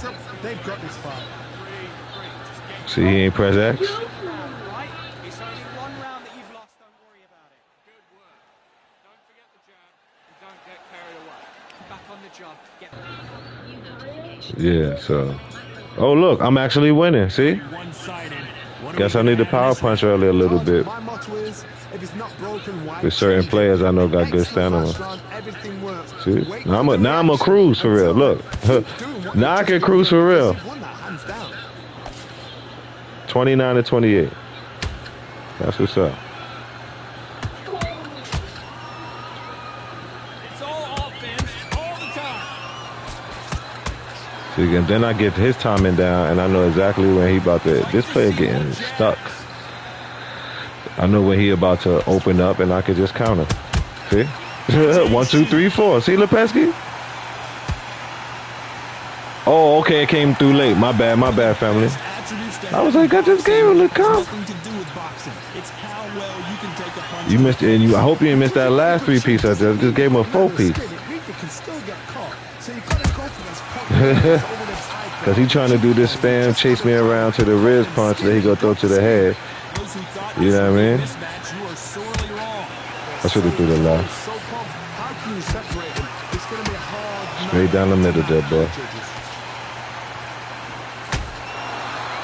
See, he ain't press X. It's only 1 round that you've lost. Don't worry about it. Good work. Don't forget the jab and don't get carried away. Back on the job. Get Yeah, so. Oh, look, I'm actually winning. See? Guess I need the power punch early a little bit. With certain players I know got good stamina. See? Now I'm a cruise for real. Look. Now I can cruise for real. 29 to 28. That's what's up. It's all offense all the time. See, and then I get his timing down, and I know exactly when he about to. This player getting stuck. I know when he about to open up, and I could just counter. See, 1, 2, 3, 4. See, Lepesky. Oh, okay, it came through late. My bad, family. I was like, I just gave him the comp. You missed it, and I hope you didn't miss that last 3-piece I just gave him a 4-piece. Because he trying to do this spam, chase me around to the ribs punch that he go throw to the head. You know what I mean? I should have threw the left. Straight down the middle there, boy.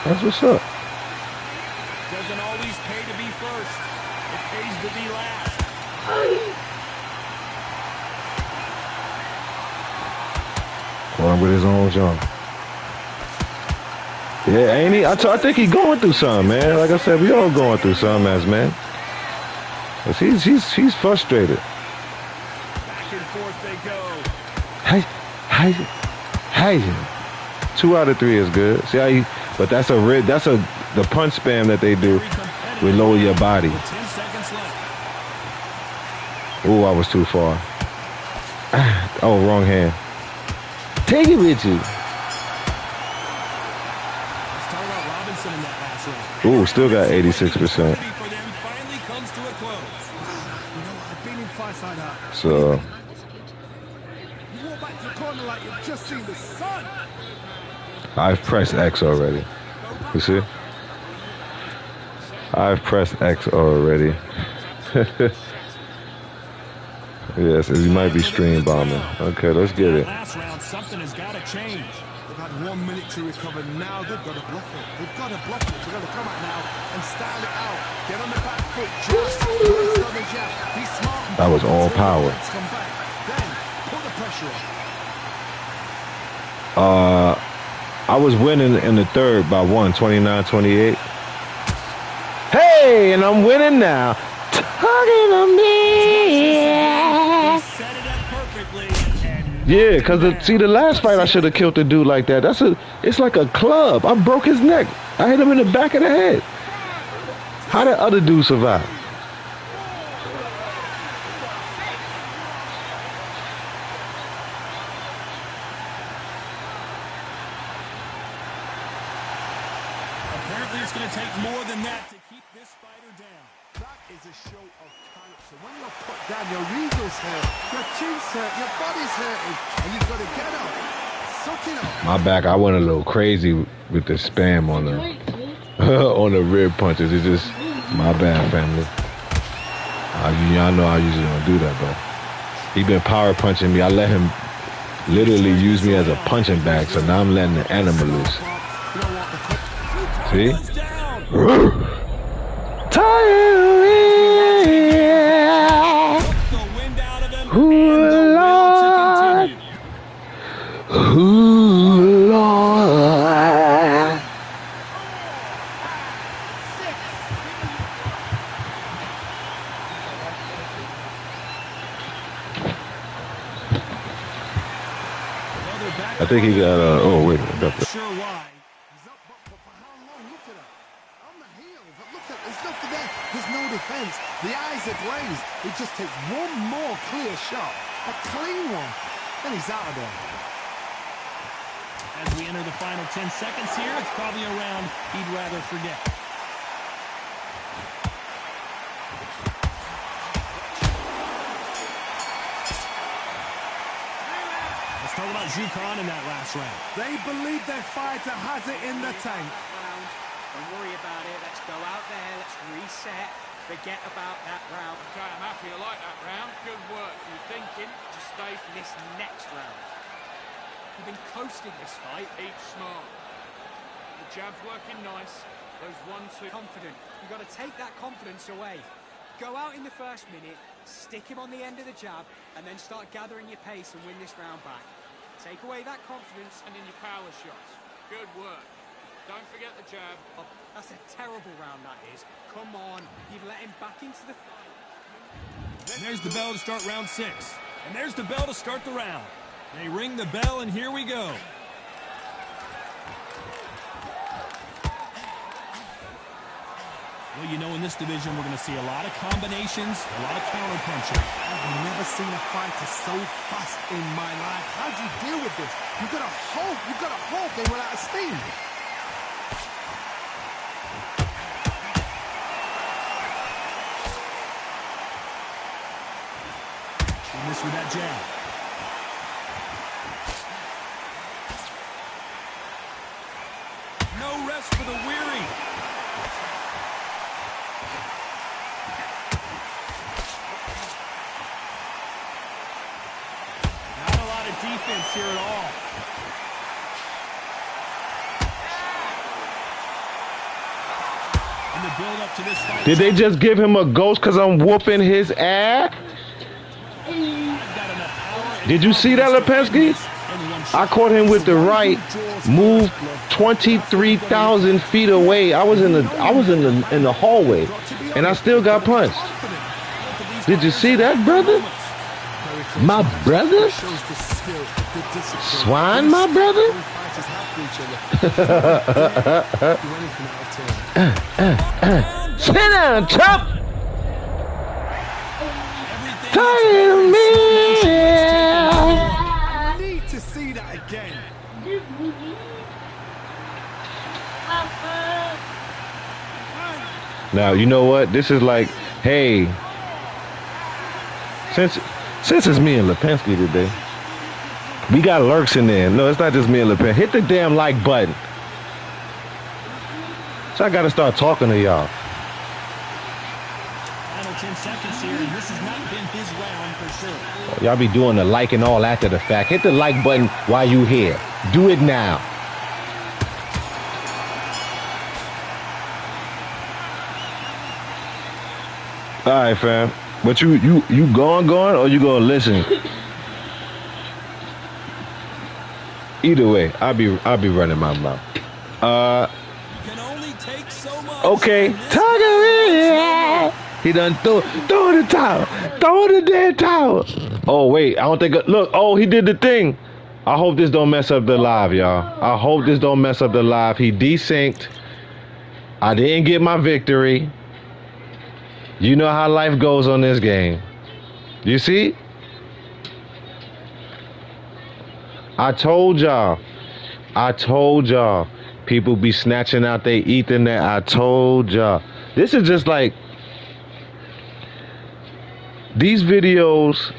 That's what's up. Doesn't always pay to be first. It pays to be last. Going with his own jump. Yeah, ain't he? I think he going through something, man. Like I said, we all going through something, as man. He's frustrated. Back and forth they go. Hey. 2 out of 3 is good. See how he? But that's the punch spam that they do. We lower your body. 10 seconds left. Oh, I was too far. Oh, wrong hand. Take it with you. Ooh, still got 86%. So I've pressed X already. You see? I've pressed X already. Yes, you might be stream bombing. Okay, let's get it. Last round, something has got to change. They've had 1 minute to recover. Now they've got to bluff it. They've got to bluff it. They've got to come out now and style it out. Get on the back foot. Just rest on the jab. Be smart. That was all power. Come back. Then put the pressure on. I was winning in the third by 29-28. Hey, and I'm winning now. Talking to me. He set it up perfectly. And Yeah, because see, the last fight I should have killed the dude like that. It's like a club. I broke his neck. I hit him in the back of the head. How did other dude survive? apparently it's going to take more than that to keep this fighter down. That is a show of character. When you're put down, your eagle's hurt, your chin's hurt, your body's hurting, and you've got to get up. Suck it up. My back, I went a little crazy with the spam on the on the rib punches. It's just my bad, family. Y'all know I usually don't do that, but he been power punching me. I let him literally use me as a punching bag, so now I'm letting the animal loose. See? I think he got oh wait, Not sure why. He's up, but for how long? Look at him. On the heel, but look at, there's nothing there. There's no defense. The eyes are glazed. It just takes one more clear shot, a clean one, and he's out of there. As we enter the final 10 seconds here, it's probably a round he'd rather forget. Let's talk about Zhukan in that last round. They believe their fighter has it in the tank. Don't worry about it. Let's go out there. Let's reset. Forget about that round. Okay, I'm happy I like that round. Good work. You're thinking, just stay for This next round. We've been coasting this fight. Eat smart. The jab's working nice. Those 1-2. Confident. You've got to take that confidence away. Go out in the first minute, stick him on the end of the jab, and then start gathering your pace and win this round back. Take away that confidence, And in your power shots. Good work. Don't forget the jab. oh, that's a terrible round, that is. Come on, you've let him back into the fight. And there's the bell to start round 6. And there's the bell to start the round. They ring the bell, and here we go. Well, you know, in this division, we're going to see a lot of combinations, a lot of counter-punching. I've never seen a fighter so fast in my life. How do you deal with this? You've got to hope they run out of steam. And this with that jab. No rest for the weary. Not a lot of defense here at all. In the build up to this fight. Did they just give him a ghost because I'm whooping his ass? Did you see that, Lipinski? I caught him with the right, moved 23,000 feet away. I was in the hallway, and I still got punched. Did you see that, brother? My brother? Swine, my brother? Sit down, chop! Tired of me! I need to see that again. Now, you know what? This is like, hey, since it's me and Lipinski today, we got lurks in there. No, it's not just me and Lipinski. Hit the damn like button. So I got to start talking to y'all. Final 10 seconds here, and this has not been his round for sure. Y'all be doing the like and all after the fact. Hit the like button while you here. Do it now. All right, fam. But you going, or you gonna listen? Either way, I'll be running my mouth. Can only take so much. Okay, Tiger. He done throw the towel. Throw the damn towel. Oh wait, I don't think. Look, oh, he did the thing. I hope this don't mess up the live, y'all. I hope this don't mess up the live. He desynced. I didn't get my victory. You know how life goes on this game. You see? I told y'all. People be snatching out their Ethernet. I told y'all. This is just like these videos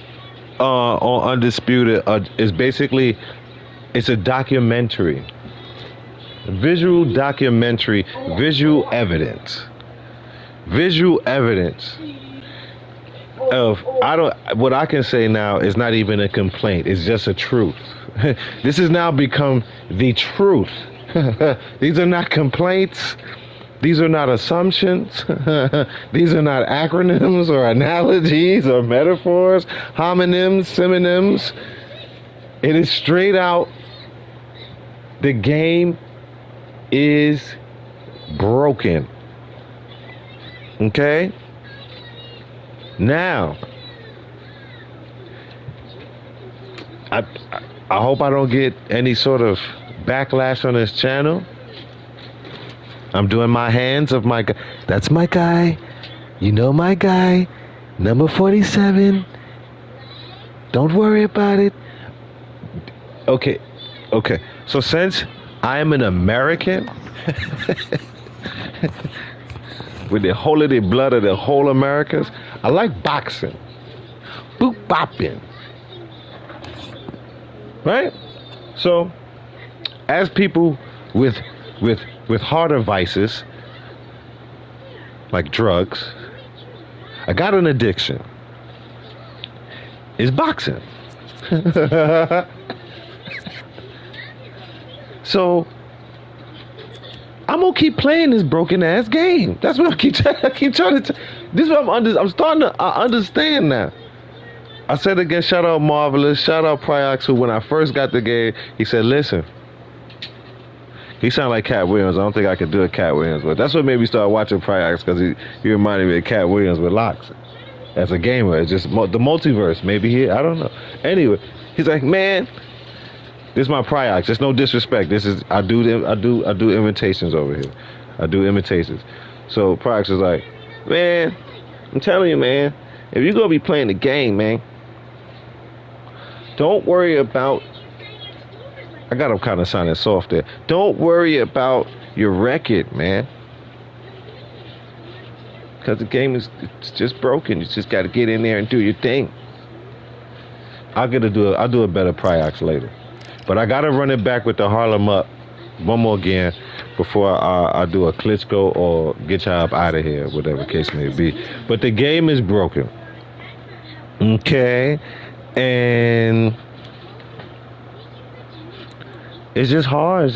on Undisputed is basically, it's a documentary. Visual documentary, visual evidence of what I can say now is not even a complaint, it's just a truth. This has now become the truth. These are not complaints, these are not assumptions, these are not acronyms or analogies or metaphors, homonyms, synonyms. It is straight out, the game is broken. Okay? Now, I hope I don't get any sort of backlash on this channel. I'm doing my hands of my guy. That's my guy. You know my guy. Number 47. Don't worry about it. Okay. So since I am an American, with the whole of the blood of the whole Americans, I like boxing. Boop bopping. Right? So, as people with harder vices, like drugs, I got an addiction. It's boxing. So I'm gonna keep playing this broken ass game. That's what I keep trying to. This is what I'm starting to understand now. I said again, shout out Marvelous, shout out Pryox, who when I first got the game, he said, listen. He sounded like Cat Williams. I don't think I could do a Cat Williams, but that's what made me start watching Pryox, because he reminded me of Cat Williams with locks. As a gamer, it's just the multiverse. Maybe I don't know. Anyway, he's like, man. This is my Pryox. There's no disrespect. This is I do imitations over here. I do imitations. So Pryox is like, man, I'm telling you, man, if you're gonna be playing the game, man, don't worry about. I got him kind of sounding soft there. Don't worry about your record, man, because the game is just broken. You just got to get in there and do your thing. I'll do a better Pryox later. But I gotta run it back with the Harlem Up one more again before I do a Klitschko or get y'all up out of here, whatever case may be. But the game is broken. Okay? And it's just hard.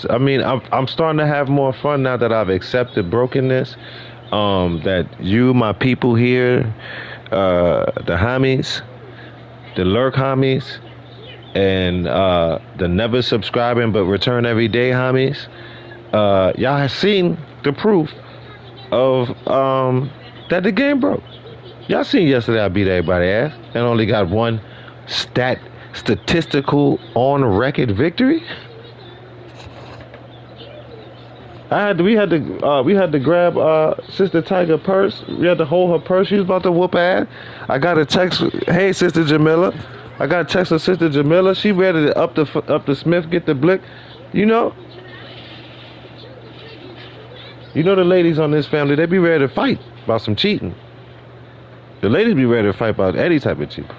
I mean, I'm starting to have more fun now that I've accepted brokenness. That you, my people here, the homies, the lurk homies, and the never subscribing but return every day homies, y'all have seen the proof of that the game broke. Y'all seen yesterday I beat everybody's ass and only got one statistical on record victory. We had to grab Sister Tiger purse. We had to hold her purse. She was about to whoop ass. I got a text, hey Sister Jamila. I got a text from Sister Jamila. She ready to up the Smith, get the blick. You know the ladies on this family, they be ready to fight about some cheating. The ladies be ready to fight about any type of cheating.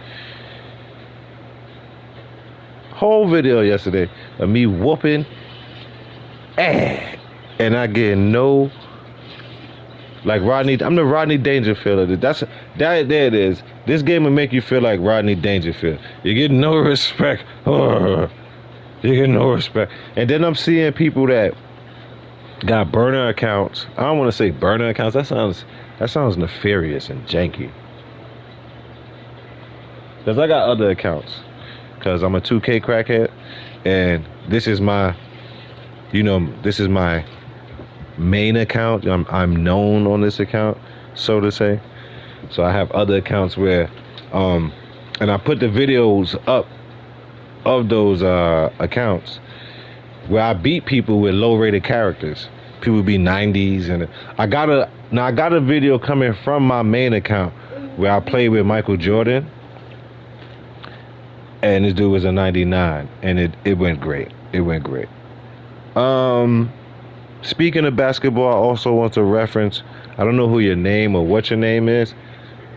Whole video yesterday of me whooping ass and not getting no, like Rodney. I'm the Rodney Dangerfield. There it is. This game will make you feel like Rodney Dangerfield. You get no respect. You get no respect. And then I'm seeing people that got burner accounts. I don't want to say burner accounts. That sounds nefarious and janky. Because I got other accounts. Because I'm a 2K crackhead. and this is my, this is my main account. I'm known on this account, so to say. So I have other accounts where, and I put the videos up of those accounts where I beat people with low-rated characters. People be 90s, and I got a video coming from my main account where I played with Michael Jordan, and this dude was a 99, and it went great. It went great. Speaking of basketball, I also want to reference, I don't know who your name or what your name is,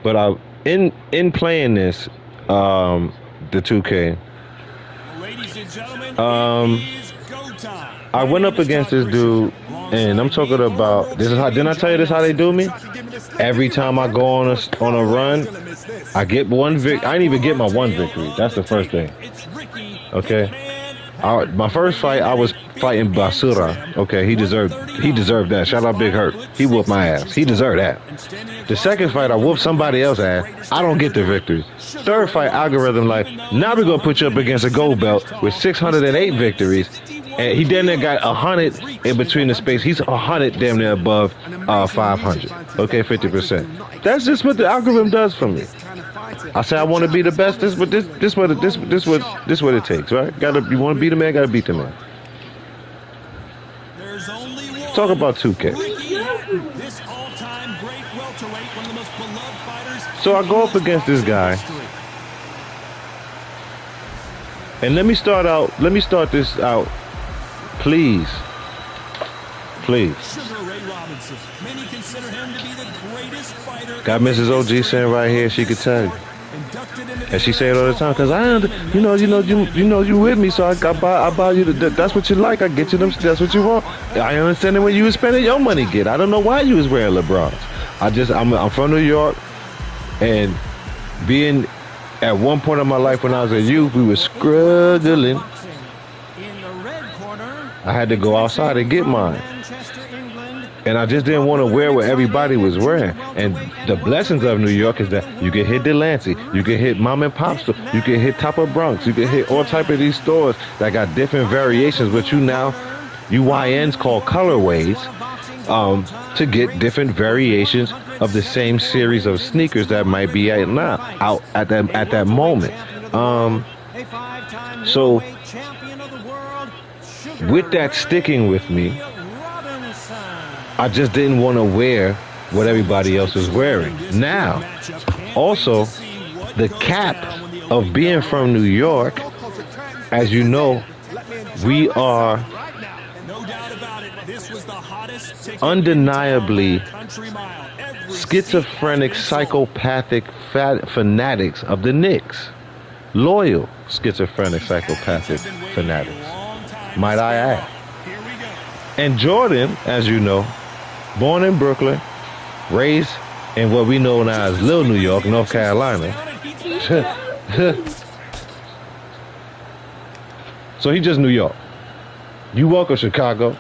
but in playing this, the 2K, Ladies and gentlemen, it is go time. I went up against this dude, and I'm talking about, this is how, didn't I tell you this how they do me? Every time I go on a run, I get one victory. I didn't even get my one victory. That's the first thing. Okay. My first fight, I was fighting Basura. Okay, he deserved that. Shout out Big Hurt. He whooped my ass. He deserved that. The second fight, I whooped somebody else's ass. I don't get the victory. Third fight, algorithm like, now we're gonna put you up against a gold belt with 608 victories. And he damn near got 100 in between the space. He's 100 damn near above 500. Okay, 50%. That's just what the algorithm does for me. I say I want to be the best. This what it takes, right? You want to be the man, gotta beat the man. Talk about 2K. So I go up against this guy, and let me start this out, please. Got Mrs. OG saying right here, she could tell you. And she say it all the time, cause you with me, so I buy you that's what you like. I get you them. That's what you want. I understand it when you was spending your money. I don't know why you was wearing LeBrons. I'm from New York, and being at one point in my life when I was a youth, we were struggling. I had to go outside and get mine. And I just didn't want to wear what everybody was wearing. And the blessings of New York is that you can hit Delancey, you can hit mom and pop store, you can hit Top of Bronx, you can hit all type of these stores that got different variations, which you YNs call colorways, to get different variations of the same series of sneakers that might be out at that moment. So with that sticking with me, I just didn't want to wear what everybody else was wearing. Now, also, the cap of being from New York, as you know, we are undeniably schizophrenic, psychopathic fanatics of the Knicks. Loyal schizophrenic, psychopathic fanatics, might I add. And Jordan, as you know, born in Brooklyn, raised in what we know now as Little New York, North Carolina. So he just New York. You welcome, Chicago.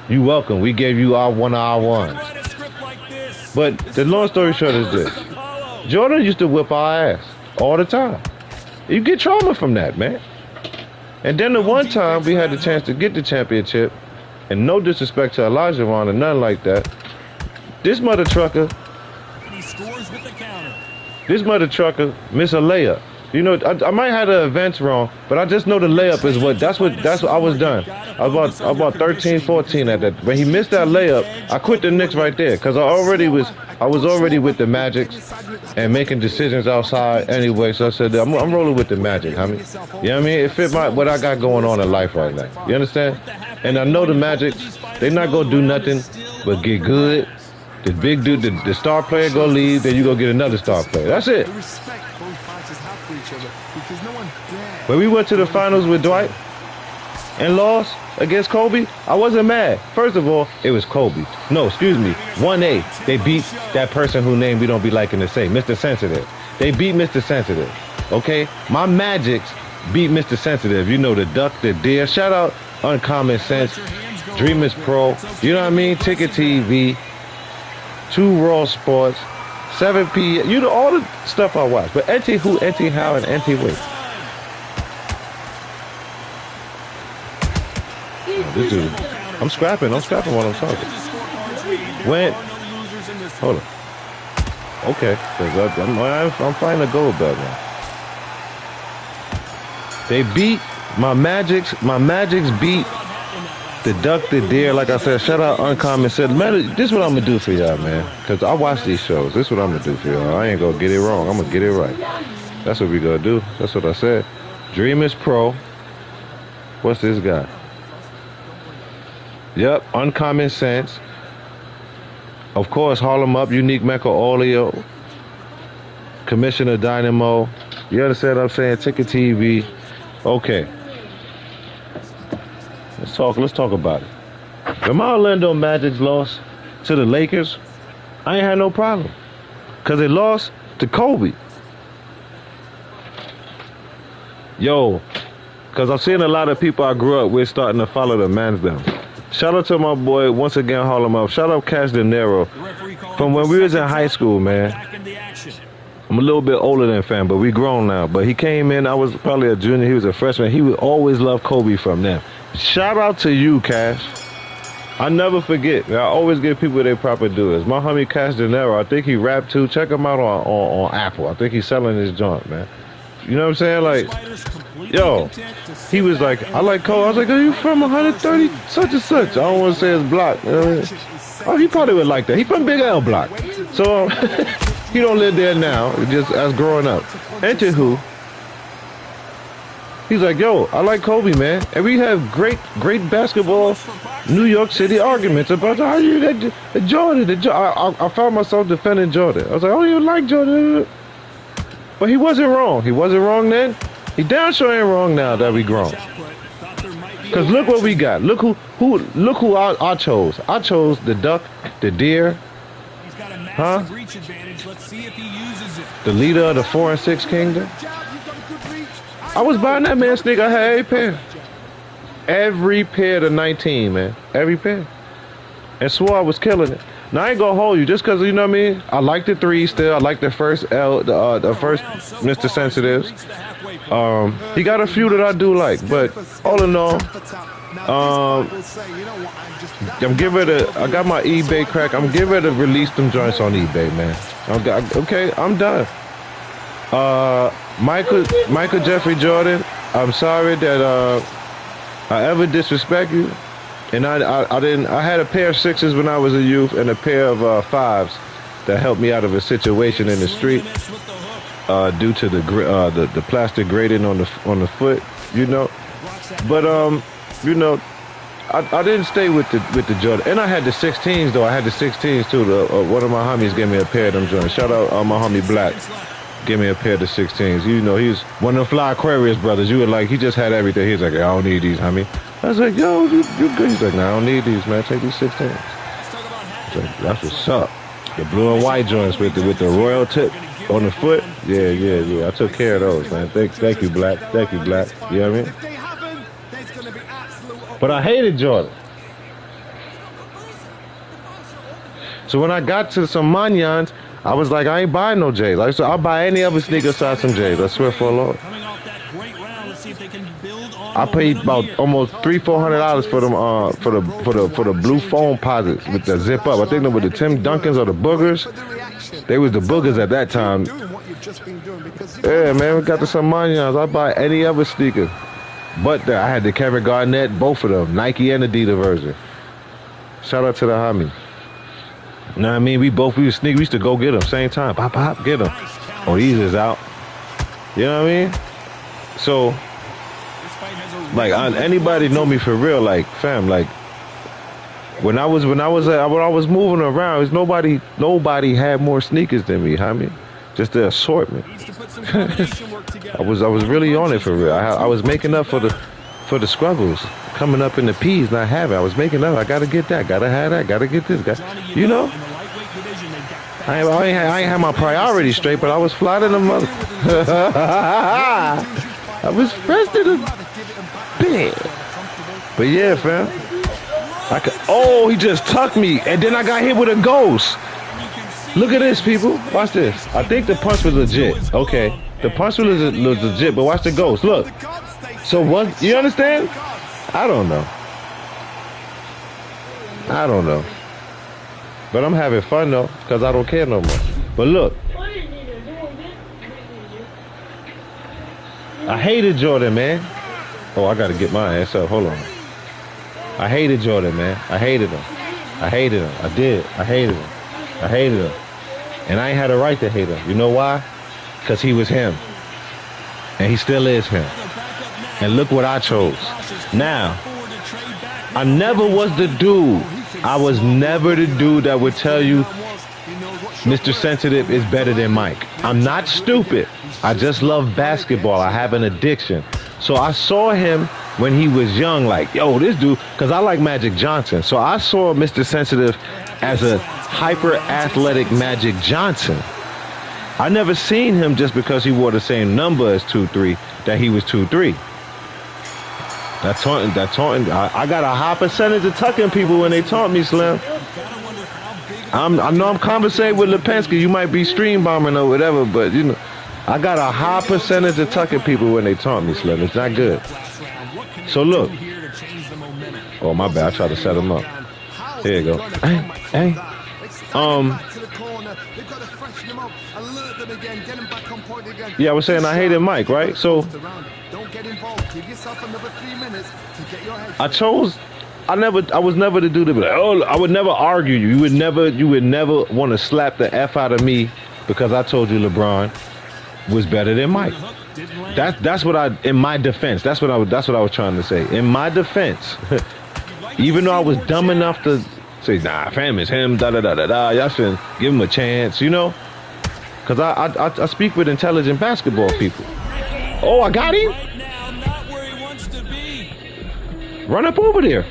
You welcome. We gave you our one of our ones. But the long story short is this. Jordan used to whip our ass all the time. You get trauma from that, man. And then the one time we had the chance to get the championship, and no disrespect to Elijah Ron or nothing like that, this mother trucker missed a layup. You know, I might have the events wrong, but I just know the layup is that's what I was done. I was about 13, 14 at that. When he missed that layup, I quit the Knicks right there, because I was already with the Magic and making decisions outside anyway. So I said, I'm rolling with the Magic, homie. You know what I mean? It fit what I got going on in life right now. You understand? And I know the Magic, they're not gonna do nothing but get good. The big dude, the star player go leave, then you go get another star player. That's it. When we went to the finals with Dwight and lost against Kobe, I wasn't mad. First of all, it was Kobe. No, excuse me, 1A. They beat that person whose name we don't be liking to say, Mr. Sensitive. They beat Mr. Sensitive, okay? My Magics beat Mr. Sensitive. You know, the duck, the deer. Shout out Uncommon Sense, Dreamers Pro, you know what I mean? Ticket TV, 2 Raw Sports, 7P, you know, all the stuff I watch. But anti-who, anti-how, and anti-wait. This is. I'm scrapping while I'm talking. When? Hold on. Okay, because I'm fighting a gold belt now. They beat my Magics. My Magics beat the Duck, the Deer. Like I said, shout out Uncommon said, man, this is what I'm gonna do for y'all, man. Because I watch these shows. This is what I'm gonna do for y'all. I ain't gonna get it wrong. I'm gonna get it right. That's what we gonna do. That's what I said. Dream is Pro. What's this guy? Yep, Uncommon Sense. Of course, Harlem Up, Unique Mecha Oleo, Commissioner Dynamo. You understand what I'm saying? Ticket TV. Okay. Let's talk about it. When my Orlando Magic lost to the Lakers, I ain't had no problem. Because they lost to Kobe. Yo, because I'm seeing a lot of people I grew up with starting to follow the man's them. Shout out to my boy, once again, Harlem Up. Shout out Cash De Niro. From when we was in high school, man. I'm a little bit older than fam, but we grown now. But he came in, I was probably a junior, he was a freshman. He would always love Kobe from them. Shout out to you, Cash. I never forget. I always give people their proper dues. My homie Cash De Niro, I think he rap too. Check him out on Apple. I think he's selling his joint, man. You know what I'm saying? Like, yo, he was like, I like Kobe. I was like, are you from 130 such and such? I don't want to say his block. You know what I mean? Oh, he probably would like that. He from Big L block. So, he don't live there now, just as growing up. Enter who? He's like, yo, I like Kobe, man. And we have great basketball New York City arguments about how you that Jordan. I found myself defending Jordan. I was like, oh, you like Jordan? But he wasn't wrong. He wasn't wrong then. He damn sure ain't wrong now that we grown. Cause look what we got. Look who I chose. I chose the Duck, the Deer. Huh? The leader of the 4 and 6 Kingdom. I was buying that man sneaker. I had every pair. Every pair to 19, man. Every pair. And swore I was killing it. Now I ain't gonna hold you just cause you know what I mean. I like the 3 still. I like the first the first Mr. Sensitives. He got a few that I do like, but all in all, I'm getting ready to. I got my eBay crack. I'm getting ready to release them joints on eBay, man. Okay, I'm done. Michael Jeffrey Jordan. I'm sorry that I ever disrespect you. And I didn't. I had a pair of 6s when I was a youth, and a pair of 5s that helped me out of a situation in the street due to the plastic grating on the foot, you know. But you know, I didn't stay with the Jordan, and I had the 16s though. I had the 16s too. One of my homies gave me a pair of them joints. Shout out my homie Black. Give me a pair of the 16s. You know, he's one of the Fly Aquarius brothers. You were like, he just had everything. He's like, I don't need these, homie. I was like, yo, you good? He's like, nah, I don't need these, man. Take these 16s. Like, that's what's up. The blue and white joints with the royal tip on the foot. Yeah. I took care of those, man. Thank you, Black. Thank you, Black. You know what I mean? But I hated Jordan. So when I got to some Manyans, I was like, I ain't buying no J's. I'll buy any other sneaker besides some J's. I swear for the Lord. I paid about almost $300-400 for them for the blue foam posits with the zip up. I think they were the Tim Duncans or the Boogers. They was the Boogers at that time. Yeah, man, we got the some Manyans. I'll buy any other sneaker. But I had the Kevin Garnett, both of them, Nike and Adidas version. Shout out to the homie. You know what I mean? We used to go get them same time. Pop, get them. Oh, these is out. You know what I mean? So, like, anybody know me for real, like, fam, like, when I was moving around, nobody had more sneakers than me, homie. Just the assortment. I was really on it for real. I was making up for the struggles coming up in the P's not having. I was making up. I gotta get that. Gotta have that. Gotta get this. You know. I ain't had my priorities straight, but I was fly to the mother. I was fresh to the bed. But yeah, fam. Oh, he just tucked me, and then I got hit with a ghost. Look at this, people. Watch this. I think the punch was legit. Okay, the punch was legit, but watch the ghost. Look. So what? You understand? I don't know. I don't know. But I'm having fun though, because I don't care no more. But look, I hated Jordan, man. Oh, I gotta get my ass up. Hold on. I hated Jordan, man. I hated him. I hated him. I did. I hated him. I hated him. And I ain't had a right to hate him. You know why? Because he was him. And he still is him. And look what I chose. Now, I never was the dude. I was never the dude that would tell you Mr. Sensitive is better than Mike. I'm not stupid. I just love basketball. I have an addiction. So I saw him when he was young, like, yo, this dude, because I like Magic Johnson. So I saw Mr. Sensitive as a hyper athletic Magic Johnson. I never seen him just because he wore the same number as 2-3 that he was 2-3. That taunting. I got a high percentage of tucking people when they taunt me, Slim. I know I'm conversating with Lipinski. You might be stream bombing or whatever, but you know, I got a high percentage of tucking people when they taunt me, Slim. It's not good. So look. Oh, my bad. I tried to set him up. Here you go. Hey. Yeah, I was saying I hated Mike, right? So I was never the dude to be like, oh, I would never argue you. You would never want to slap the F out of me because I told you LeBron was better than Mike. That's what in my defense. That's what I was trying to say. In my defense, even though I was dumb enough to say, nah, fam, it's him, y'all shouldn't give him a chance, you know? Because I speak with intelligent basketball people. Oh, I got him? Run up over there.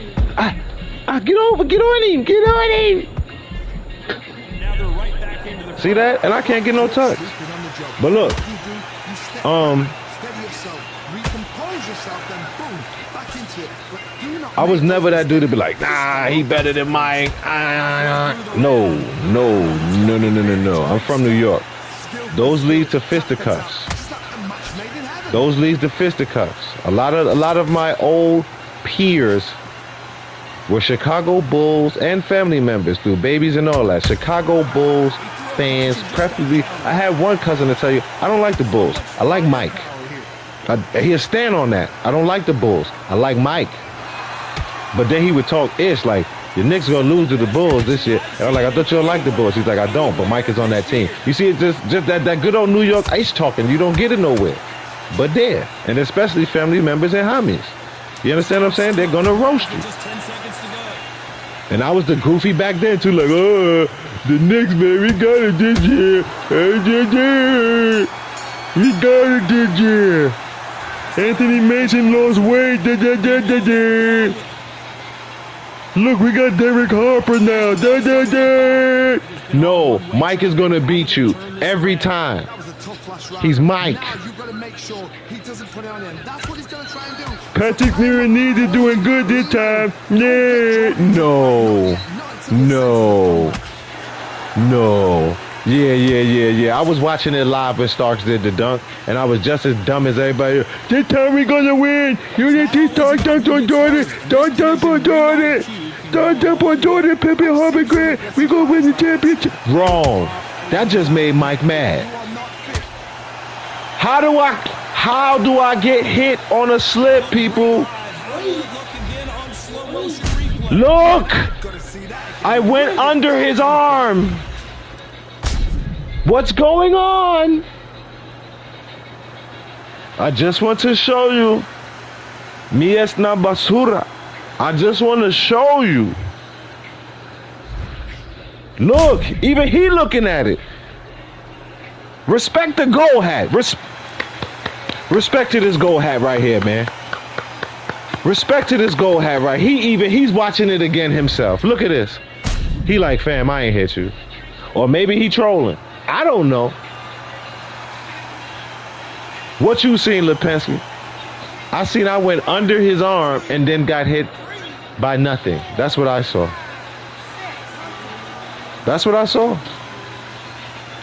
Get on him. See that? And I can't get no touch. But look, I was never that dude to be like, nah, he better than Mike. No. I'm from New York. Those lead to fisticuffs. A lot of my old peers were Chicago Bulls and family members through babies and all that. Chicago Bulls fans, preferably. I had one cousin to tell you, I don't like the Bulls. I like Mike. He'll stand on that. I don't like the Bulls. I like Mike. But then he would talk ish like, your Knicks gonna lose to the Bulls this year. And I'm like, I thought you don't like the Bulls. He's like, I don't, but Mike is on that team. You see, it's just that good old New York ice talking. You don't get it nowhere. But there, and especially family members and homies. You understand what I'm saying? They're gonna roast you. And I was the goofy back then too, like, oh, the Knicks, man, we got it this year. We got it this year. Anthony Mason lost weight. Look, we got Derek Harper now. No, Mike is gonna beat you every time. He's Mike. Patrick Ewing doing good this time. Yeah. No. Yeah. I was watching it live when Starks did the dunk, and I was just as dumb as everybody. This time we gonna win. You need to start dunk on Jordan. Don't dump on Jordan. Don't dump on Jordan, Pippen, Harvey Grant. We gonna win the championship. Wrong. That just made Mike mad. How do I get hit on a slip, people? Look! I went under his arm. What's going on? I just want to show you. Mi es na basura. I just want to show you. Look, even he looking at it. Respect the goal hat. Respect to this goal hat right here, man. Respect to this goal hat right. He's watching it again himself. Look at this. He like, fam, I ain't hit you. Or maybe he trolling. I don't know. What you seen, Lipinski? I went under his arm and then got hit by nothing. That's what I saw.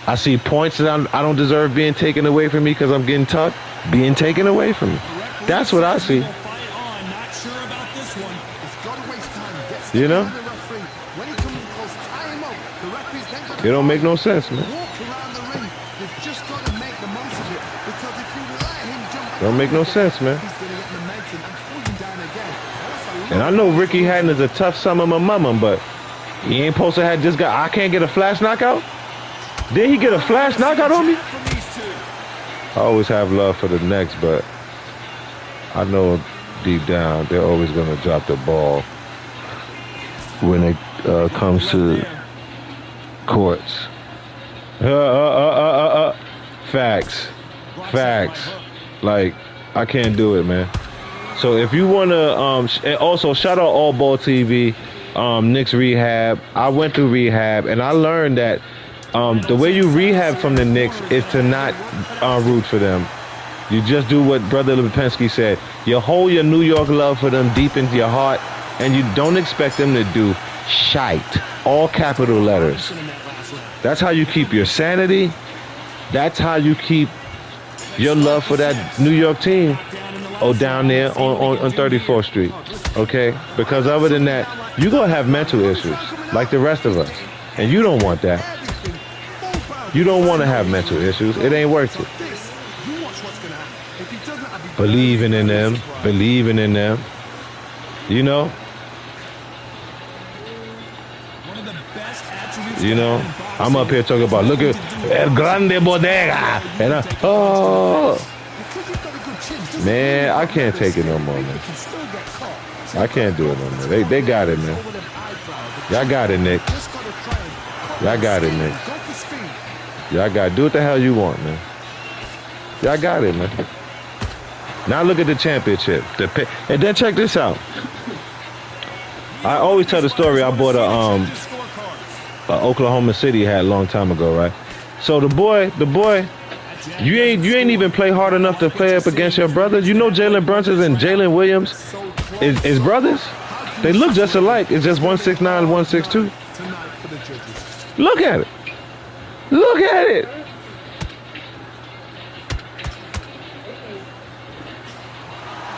I see points that I don't deserve being taken away from me because I'm getting tucked. Being taken away from me. That's what I see. You know? It don't make no sense, man. Walk around the ring. You've just got to make the most of it. Because if you let him jump, Don't make no sense, man. he's going to get momentum and pull you down again. That's a And I know Ricky Hatton is a tough son of a mama, but he ain't supposed to have just got. I can't get a flash knockout. Did he get a flash knockout on me? I always have love for the next, but I know deep down they're always gonna drop the ball when it comes to courts. Facts. Like, I can't do it, man. So if you wanna, and also shout out All Ball TV, Knicks rehab. I went through rehab and I learned that the way you rehab from the Knicks is to not root for them. You just do what Brother Lipinski said. You hold your New York love for them deep into your heart, and you don't expect them to do shite. All capital letters. That's how you keep your sanity. That's how you keep your love for that New York team. Oh, down there on 34th Street. Okay? Because other than that, you're going to have mental issues like the rest of us. And you don't want that. You don't want to have mental issues. It ain't worth it. Believing in them. You know? You know? I'm up here talking about, look at El Grande Bodega. And man, I can't take it no more, man. I can't do it no more. They got it, man. Y'all got it, Nick. Y'all got it, Nick. Y'all got it. Do what the hell you want, man. Y'all got it, man. Now look at the championship. And then check this out. I always tell the story. I bought a Oklahoma City hat a long time ago, right? So the boy, you ain't even play hard enough to play up against your brothers. You know Jalen Brunson and Jalen Williams is brothers. They look just alike. It's just 169, 162. Look at it. Look at it.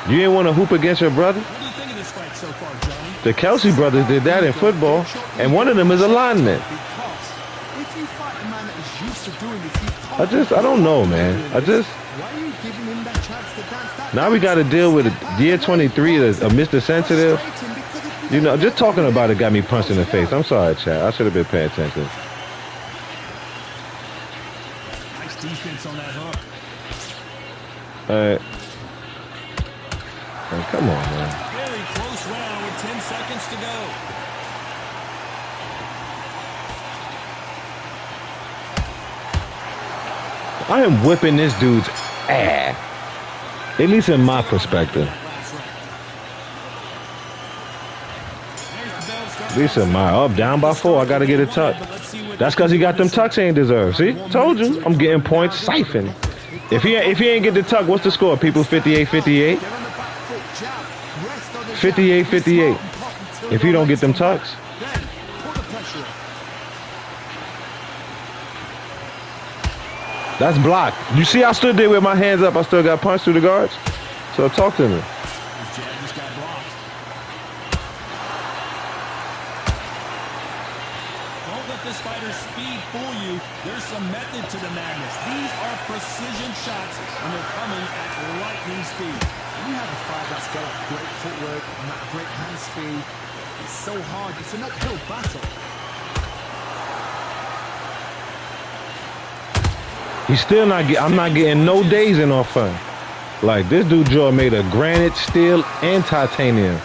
You ain't want to hoop against your brother? What do you think of this fight so far, Johnny? The Kelsey brothers did that in football, and one of them is a lineman. I don't know, man. Now we got to deal with year 23, a Mr. Sensitive. You know, just talking about it got me punched in the face. I'm sorry, Chad. I should have been paying attention. Nice defense on that hook. All right. Man, come on, man. Very close round with 10 seconds to go. I am whipping this dude's ass. At least in my perspective. At least in my up, down by 4. I gotta get a tuck. That's because he got them tucks he ain't deserve. See? Told you. I'm getting points siphoned. If he ain't get the tuck, what's the score? People 58-58? 58-58. If he don't get them tucks. That's blocked. You see I stood there with my hands up. I still got punched through the guards. So talk to me. His jab just got blocked. Don't let this fighter's speed fool you. There's some method to the madness. These are precision shots, and they're coming at lightning speed. When you have a fight that's got great footwork and that great hand speed, it's so hard. It's an uphill battle. He's still not I'm not getting no dazing off him. Like, this dude jaw made of granite, steel, and titanium.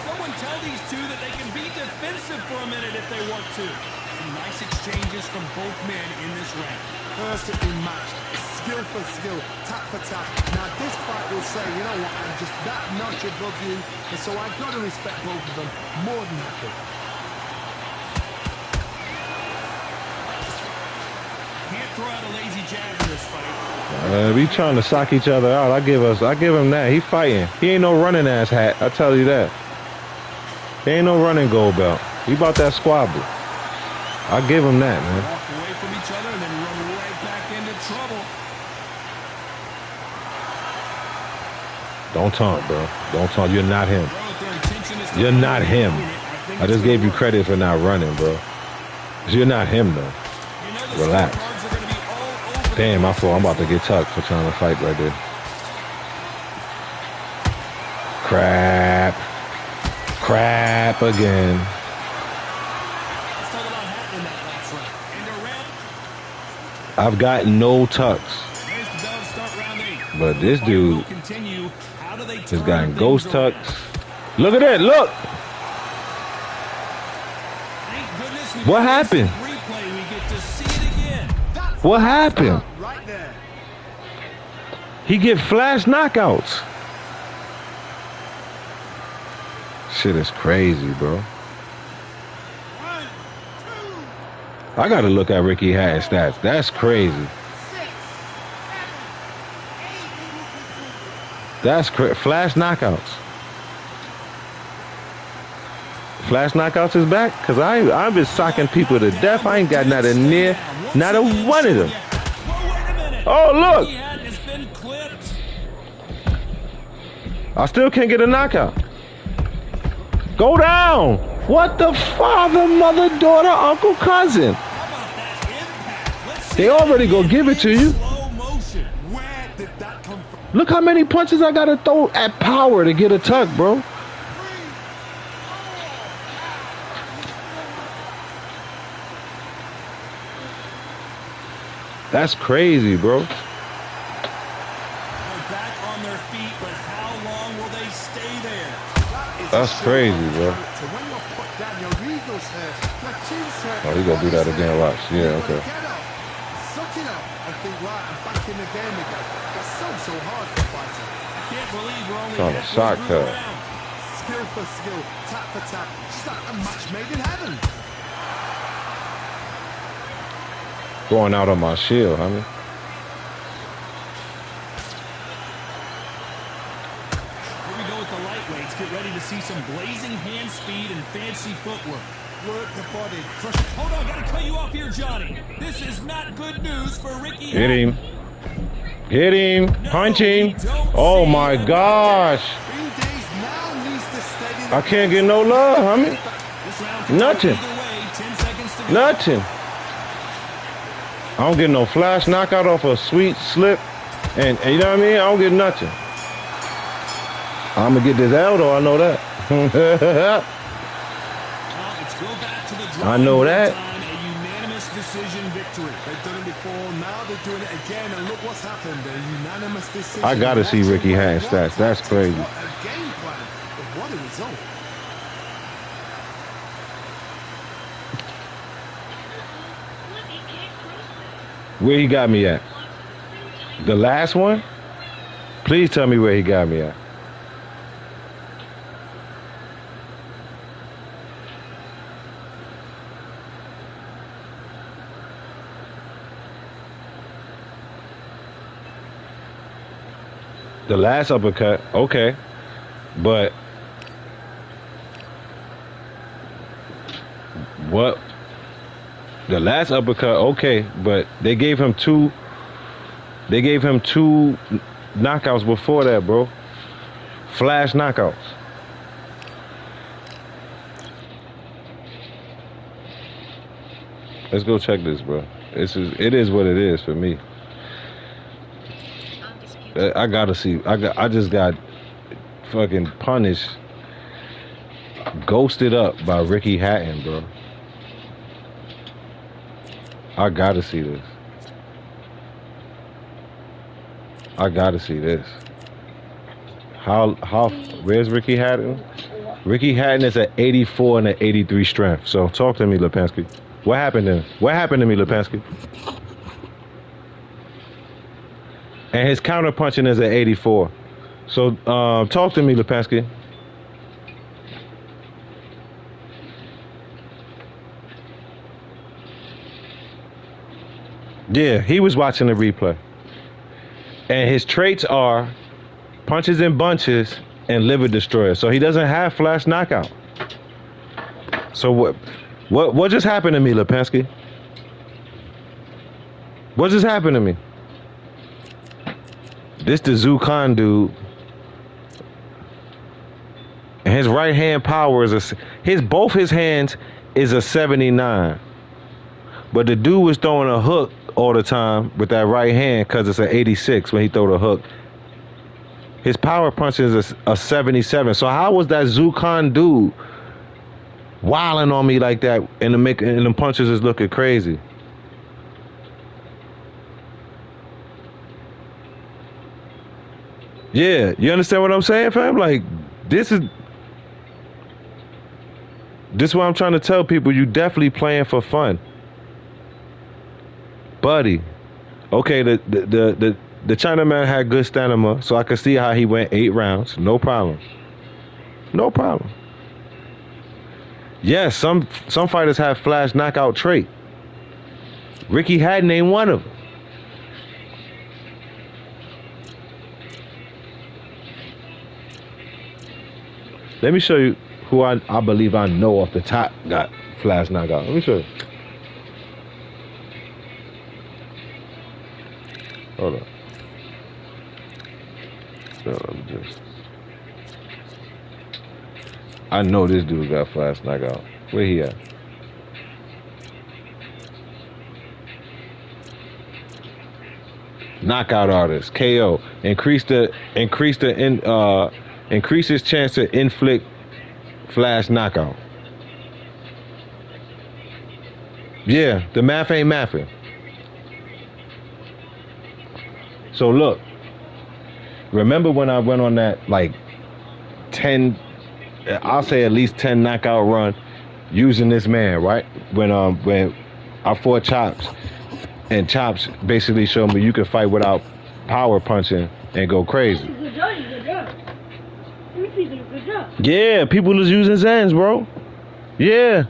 Someone tell these two that they can be defensive for a minute if they want to. Some nice exchanges from both men in this round. Perfectly matched, skill for skill, tap for tap. Now this fight will say, you know what, I'm just that notch above you, and so I've got to respect both of them more than happy. Can't throw out a lazy jab in this fight. We trying to sock each other out. I give him that. He fighting. He ain't no running ass hat. I tell you that. He ain't no running gold belt. He about that squabble. I give him that, man. Walk away from each other and then run right back into trouble. Don't taunt, bro. Don't taunt. You're not him. You're not him. I just gave you credit for not running, bro. You're not him, though. Relax. Damn, my fault. I'm about to get tucked for trying to fight right there. Crap. Crap again. I've got no tucks. But this dude has gotten ghost tucks. Look at that. Look. What happened? What happened? He get flash knockouts. Shit is crazy, bro. I gotta look at Ricky Hatton's stats. That's crazy. That's flash knockouts. Flash knockouts is back? Because I've been socking people to death. I ain't got not a one of them. Oh, look. I still can't get a knockout. Go down. What the father, mother, daughter, uncle, cousin? They already gonna give it to you. Look how many punches I gotta throw at power to get a tuck, bro. That's crazy, bro. That's crazy, bro. Oh, he's gonna do that again, watch. Yeah, okay. Suck it up and think, right, I'm back in the game again. That's so hard for fighting. I can't believe we're only trying to shock her. Skill for skill, tap for tap. Just like a match made in heaven. Going out on my shield, honey. Here we go with the lightweights. Get ready to see some blazing hand speed and fancy footwork. Work the body. Hold on, gotta cut you off here, Johnny. This is not good news for Ricky. Hit him. Hit him. Punch him. Oh my gosh. I can't get no love, homie. Nothing. Nothing. I don't get no flash knockout off a sweet slip. And you know what I mean? I don't get nothing. I'm going to get this L though, I know that. I know that. A unanimous decision victory. They've done it before, now they're doing it again, and look what's happened. A unanimous decision. I got to see Ricky Hatton's stats. That's crazy. What a game plan, but what a result. Where he got me at? The last one? Please tell me where he got me at. The last uppercut, okay. But what? The last uppercut, okay, but they gave him two knockouts before that, bro. Flash knockouts. Let's go check this, bro. It is what it is for me. I gotta see. I just got fucking punished, ghosted up by Ricky Hatton, bro. I gotta see this. I gotta see this. Where's Ricky Hatton? Ricky Hatton is at 84 and an 83 strength. So talk to me, Lipinski. What happened then? What happened to me, Lipinski? And his counter punching is at 84. So talk to me, Lipinski. Yeah, he was watching the replay. And his traits are punches in bunches and liver destroyer. So he doesn't have flash knockout. So what just happened to me, Lipinski? What just happened to me? This the Zukan dude. And his right hand power is both his hands is a 79. But the dude was throwing a hook all the time with that right hand because it's an 86 when he throw the hook. His power punch is a 77. So how was that Zukan dude wilding on me like that and the punches is looking crazy? Yeah, you understand what I'm saying, fam? Like, this is what I'm trying to tell people. You definitely playing for fun. Buddy. Okay, the Chinaman had good stamina, so I could see how he went 8 rounds. No problem. No problem. Yes, some fighters have flash knockout trait. Ricky Hatton ain't one of them. Let me show you who I believe I know off the top got flash knockout. Let me show you. Hold on. I know this dude got flash knockout. Where he at? Knockout artist, KO. Increase his chance to inflict flash knockout. Yeah, the math ain't mathing. So look, remember when I went on that like 10, I'll say at least 10 knockout run using this man, right? When I fought Chops, and Chops basically showed me you can fight without power punching and go crazy. Good job. Good job. Yeah, people is using Zans, bro. Yeah,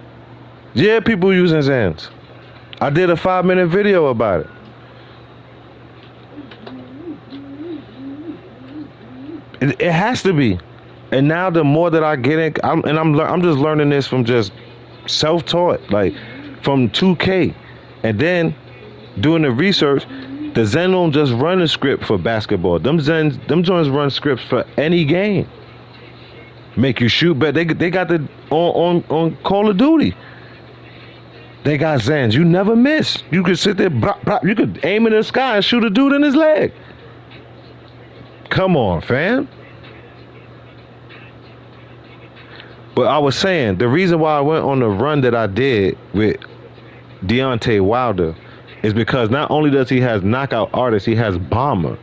people using Zans. I did a 5-minute video about it. It has to be. And now the more that I get in, I'm just learning this from just self-taught, like from 2K, and then doing the research. The Zen don't just run a script for basketball. Them joints run scripts for any game. Make you shoot, but they got the on Call of Duty. They got Zans. You never miss. You could sit there, you could aim in the sky and shoot a dude in his leg. Come on, fam. But I was saying, the reason why I went on the run that I did with Deontay Wilder is because not only does he has knockout artist, he has bomber.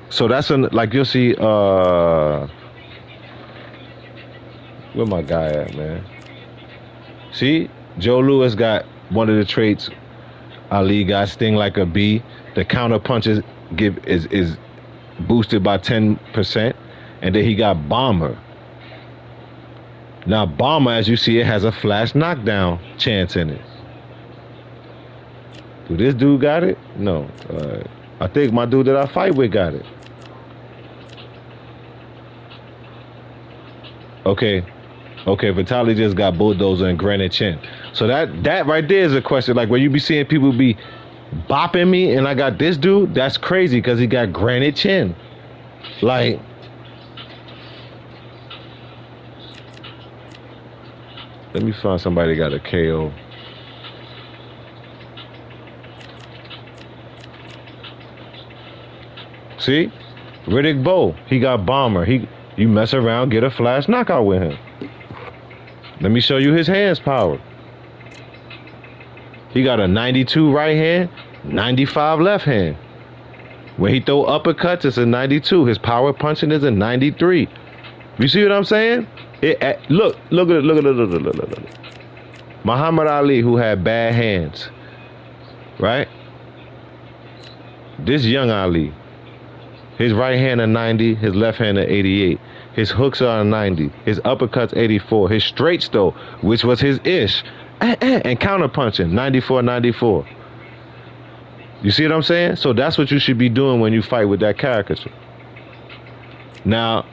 So that's like you'll see. Where my guy at, man? See, Joe Louis got one of the traits. Ali got sting like a bee. The counter punches is boosted by 10%, and then he got bomber. Now bomber, as you see, it has a flash knockdown chance in it. Do this dude got it? No. I think my dude that I fight with got it. Okay, Vitali just got bulldozer and granite chin. So that right there is a question. Like, where you be seeing people be bopping me, and I got this dude. That's crazy because he got granite chin. Like, let me find somebody that got a KO. See, Riddick Bowe, he got bomber. You mess around, get a flash knockout with him. Let me show you his hands power. He got a 92 right hand, 95 left hand. When he throw uppercuts, it's a 92. His power punching is a 93. You see what I'm saying? Look. Muhammad Ali, who had bad hands, right? This young Ali, his right hand a 90, his left hand a 88. His hooks are a 90. His uppercuts 84. His straights though, which was his ish, and counter punching 94, 94. You see what I'm saying? So that's what you should be doing when you fight with that caricature. Now,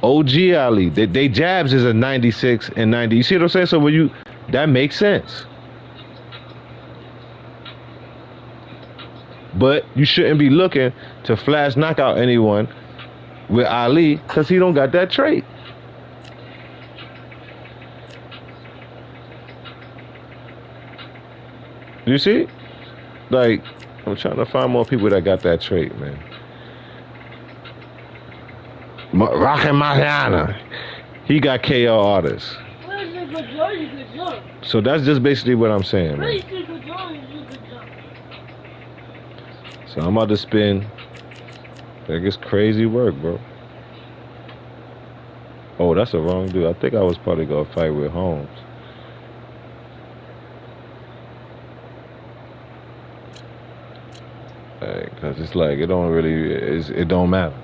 OG Ali, they jabs is a 96 and 90. You see what I'm saying? So that makes sense. But you shouldn't be looking to flash knockout anyone with Ali because he don't got that trait. You see? Like, I'm trying to find more people that got that trait, man. Rockin' Mariana. He got KO artists. So that's just basically what I'm saying, man. So I'm about to spin. Like, it's crazy work, bro. Oh, that's the wrong dude. I think I was probably gonna fight with Holmes. Cause it's like it don't really, it don't matter.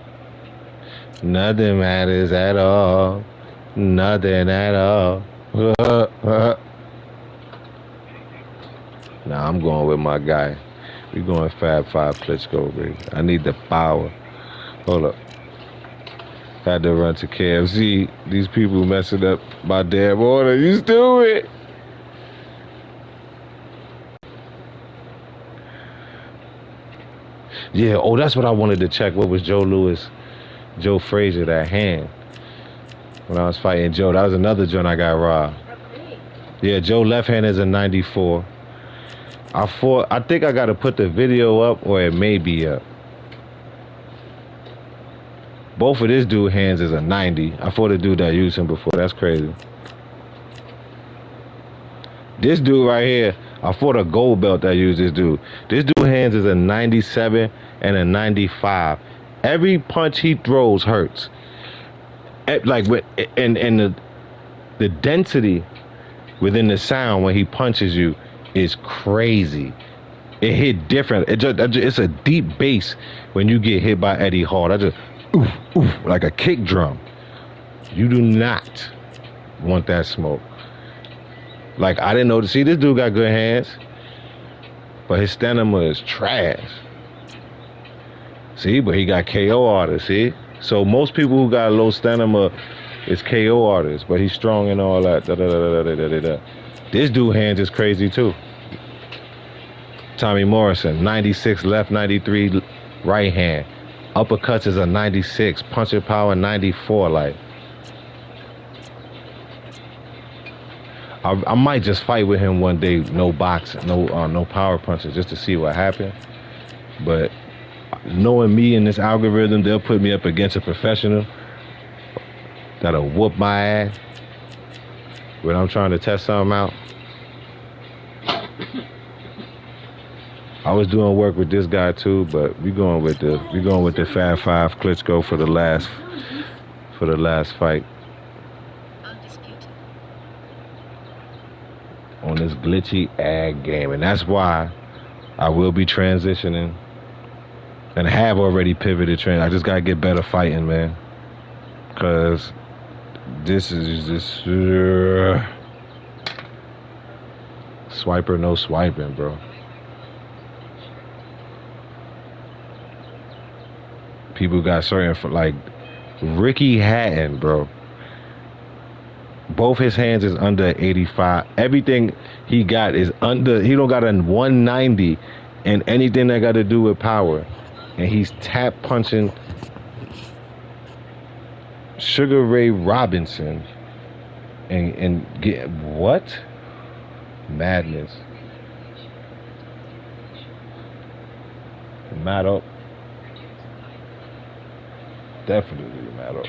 Nothing matters at all. Nothing at all. Nah, I'm going with my guy. We going Fab Five Klitschko, baby. I need the power. Hold up. Had to run to KFC. These people messing up my damn order. You stupid. Yeah, oh, that's what I wanted to check. What was Joe Frazier, that hand? When I was fighting Joe, that was another joint I got robbed. Yeah, Joe left hand is a 94. I think I got to put the video up, or it may be up. Both of this dude hands is a 90. I fought a dude that used him before. That's crazy. This dude right here, I fought a gold belt that used this dude. This dude hands is a 97 and a 95. Every punch he throws hurts. Like with and the density within the sound when he punches you is crazy. It hit different. It's a deep bass when you get hit by Eddie Hall. I just oof oof like a kick drum. You do not want that smoke. Like, I didn't know. See, this dude got good hands, but his stamina is trash. See, but he got KO artists. See, so most people who got low stamina is KO artists, but he's strong and all that. This dude hands is crazy too. Tommy Morrison, 96 left, 93 right hand. Uppercuts is a 96. Punching power 94. Like, I might just fight with him one day. No boxing, no power punches, just to see what happens. But knowing me and this algorithm, they'll put me up against a professional that'll whoop my ass when I'm trying to test something out. I was doing work with this guy too, but we going with the Fab Five Klitschko for the last fight. Undisputed. On this glitchy ad game, and that's why I will be transitioning and have already pivoted training. I just gotta get better fighting, man, because this is just swiper no swiping, bro. People got certain, like Ricky Hatton, bro. Both his hands is under 85. Everything he got is under. He don't got a 190, and anything that got to do with power. And he's tap punching Sugar Ray Robinson, and get what? Madness. Mad up. Definitely mad up.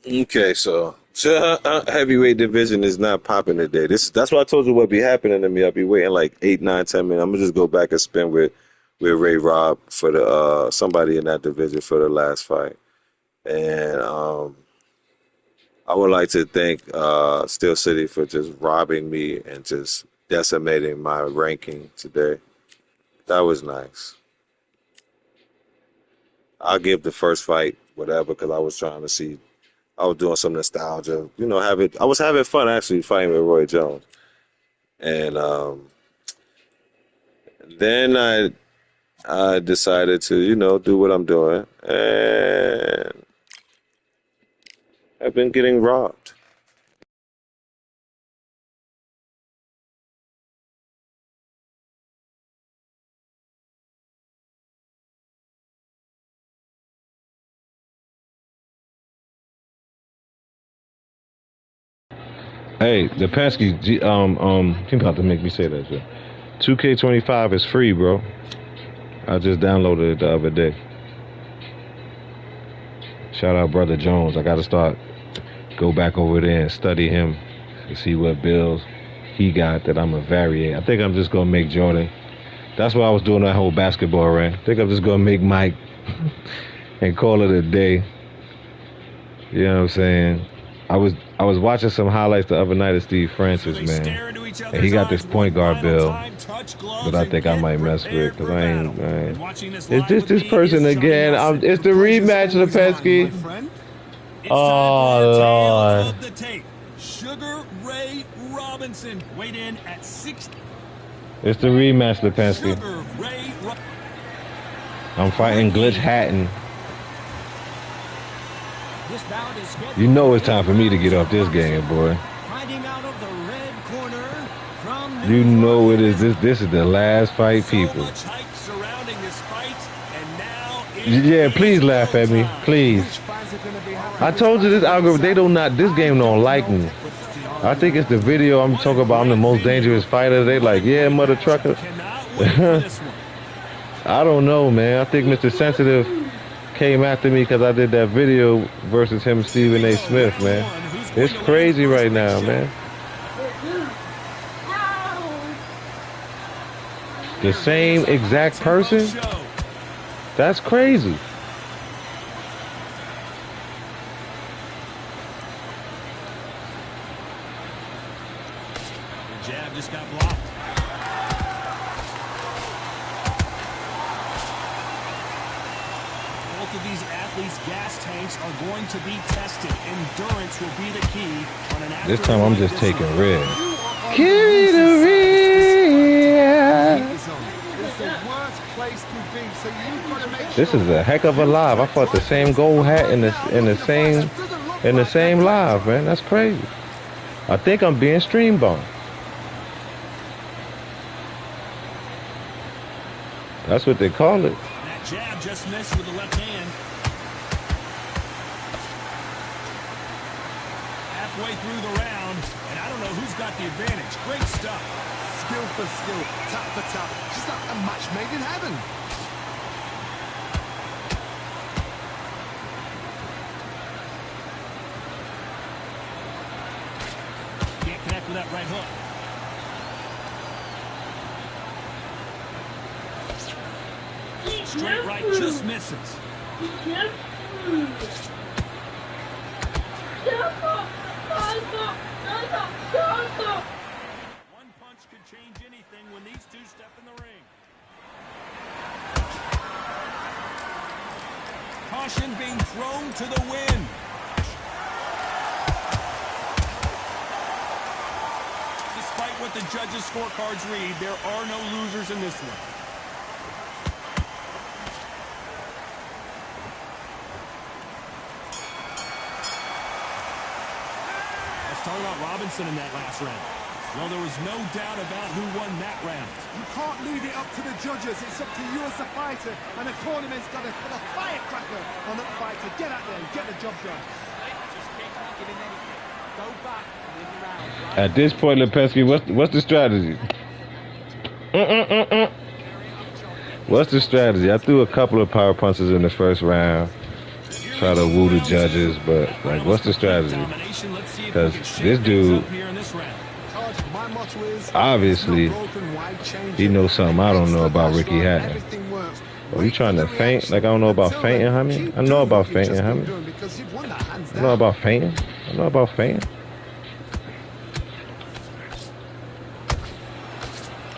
Okay, so heavyweight division is not popping today. That's why I told you what be happening to me. I'll be waiting like 8, 9, 10 minutes. I'm gonna just go back and spin with Ray Rob for the somebody in that division for the last fight. And I would like to thank Steel City for just robbing me and just decimating my ranking today. That was nice. I'll give the first fight whatever because I was trying to see. I was doing some nostalgia, I was having fun actually fighting with Roy Jones, and then I decided to do what I'm doing, and I've been getting robbed. Hey, the Penske, he about to make me say that shit. 2K25 is free, bro. I just downloaded it the other day. Shout out Brother Jones. I got to go back over there and study him to see what bills he got that I'm going to vary. I think I'm just going to make Jordan. That's why I was doing that whole basketball rant. I think I'm just going to make Mike and call it a day. You know what I'm saying? I was watching some highlights the other night of Steve Francis, man. And he got this point guard bill that I think I might mess with because I ain't. Is this person again? It's the rematch, Lipinski. Oh, Lord. Sugar Ray Robinson weighed in at 60. It's the rematch, Lipinski. I'm fighting Glitch Hatton. You know it's time for me to get off this game, boy. You know it is. This is the last fight, people. Yeah, please laugh at me, please. I told you this algorithm. This game don't like me. I think it's the video I'm talking about. I'm the most dangerous fighter. They like, yeah, mother trucker. I don't know, man. I think Mr. Sensitive came after me because I did that video versus him, Stephen A. Smith, man. It's crazy right now, man. The same exact person? That's crazy. The jab just got blocked. Both of these athletes' gas tanks are going to be tested. Endurance will be the key on an this time I'm just taking red. Give me the red. This is a heck of a live. I fought the same gold hat in the same live, man. That's crazy. I think I'm being stream bombed. That's what they call it. That jab just missed with the left hand. Halfway through the round, and I don't know who's got the advantage. Great stuff. Skill for skill, tap for tap. Just like a match made in heaven. Can't connect with that right hook. Straight right just misses. One punch could change anything when these two step in the ring. Caution being thrown to the wind. Despite what the judges' scorecards read, there are no losers in this one. Talking about Robinson in that last round. Well, there was no doubt about who won that round. You can't leave it up to the judges. It's up to you as the fighter. And the tournament's got to put a firecracker on that fighter. Get out there and get the job done. Just keep on giving anything. Go back and win the round. Right? At this point, Lipinski, what's the strategy? What's the strategy? I threw a couple of power punches in the first round. try to woo the judges, but like, what's the strategy? Because this dude, My motto is, obviously, it's not broken, why change he it? knows something I don't know about Extra Ricky dash line, Hatton. everything works. Are you trying to feint? Like, I don't know about fainting, homie? I know about fainting, homie. I know about fainting. I know about fainting.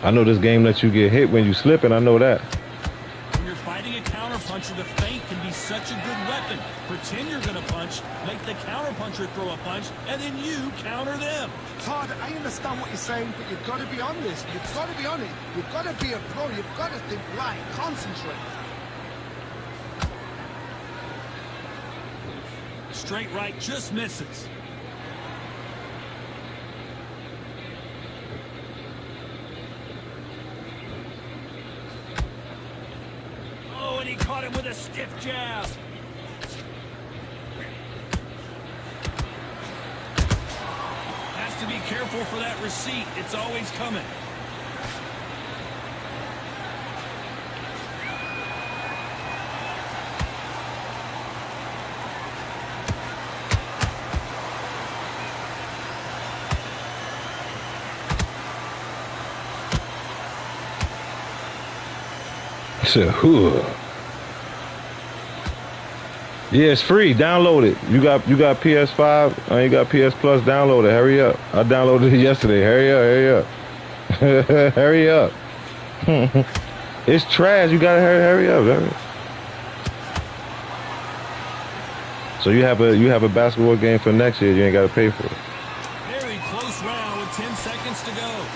I know this game lets you get hit when you slip, and I know that. When you're fighting a counterpuncher, the feint can be such a good weapon. Pretend you're going to punch, make the counterpuncher throw a punch, and then you counter them. Todd, I understand what you're saying, but you've got to be on this. You've got to be on it. You've got to be a pro. You've got to think right. Concentrate. Straight right just misses. Oh, and he caught him with a stiff jab. Has to be careful for that receipt. It's always coming. Shit, yeah, it's free. Download it. You got PS5. You got PS Plus. Download it. Hurry up. I downloaded it yesterday. Hurry up. Hurry up. It's trash. You gotta hurry up. Hurry. So you have a basketball game for next year. You ain't gotta pay for it. Very close round with 10 seconds to go.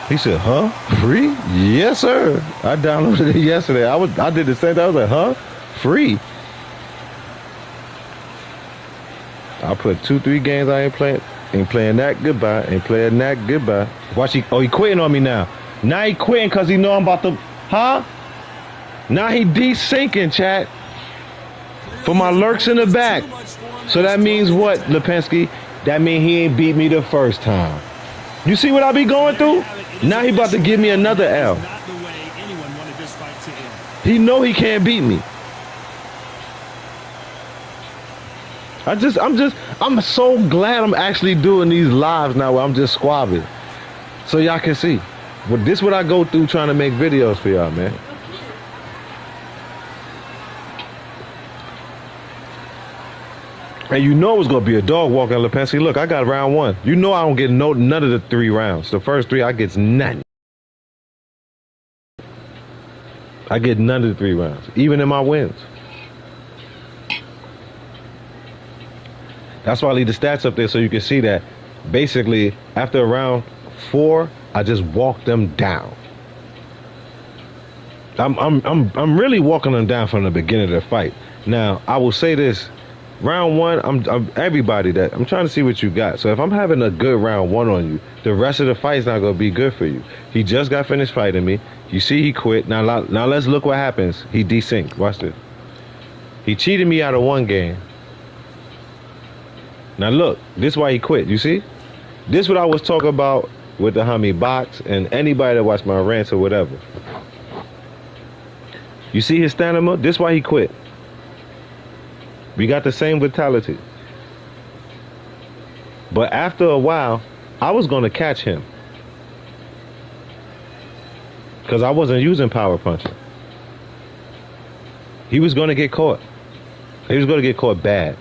He said, huh? Free? Yes, sir. I downloaded it yesterday. I did the same thing. I was like, huh? Free. I put 2-3 games I ain't playing that. Goodbye. Ain't playing that. Goodbye. Watch he quitting on me now. Now he quitting because he know I'm about to, huh? Now he de-syncing, chat. For my lurks in the back. So that means what, Lipinski? That means he ain't beat me the first time. You see what I be going through? Now he about to give me another L. He know he can't beat me. I'm so glad I'm actually doing these lives now where I'm just squabbing. So y'all can see. But this what I go through trying to make videos for y'all, man. And you know it was gonna be a dog walk on Lipinski. Look, I got round 1. You know I don't get none of the 3 rounds. The first 3 I get nothing. I get none of the 3 rounds, even in my wins. That's why I leave the stats up there so you can see that. Basically, after round 4, I just walk them down. I'm really walking them down from the beginning of the fight. Now I will say this. Round 1, I'm everybody that I'm trying to see what you got. So if I'm having a good round 1 on you, the rest of the fight's not gonna be good for you. He just got finished fighting me. You see he quit. Now let's look what happens. He desynced. Watch this. He cheated me out of 1 game. Now look, this is why he quit. You see? This is what I was talking about with the homie Box and anybody that watched my rants or whatever. You see his stamina? This is why he quit. We got the same vitality. But after a while, I was going to catch him. Because I wasn't using power punching. He was going to get caught. He was going to get caught bad.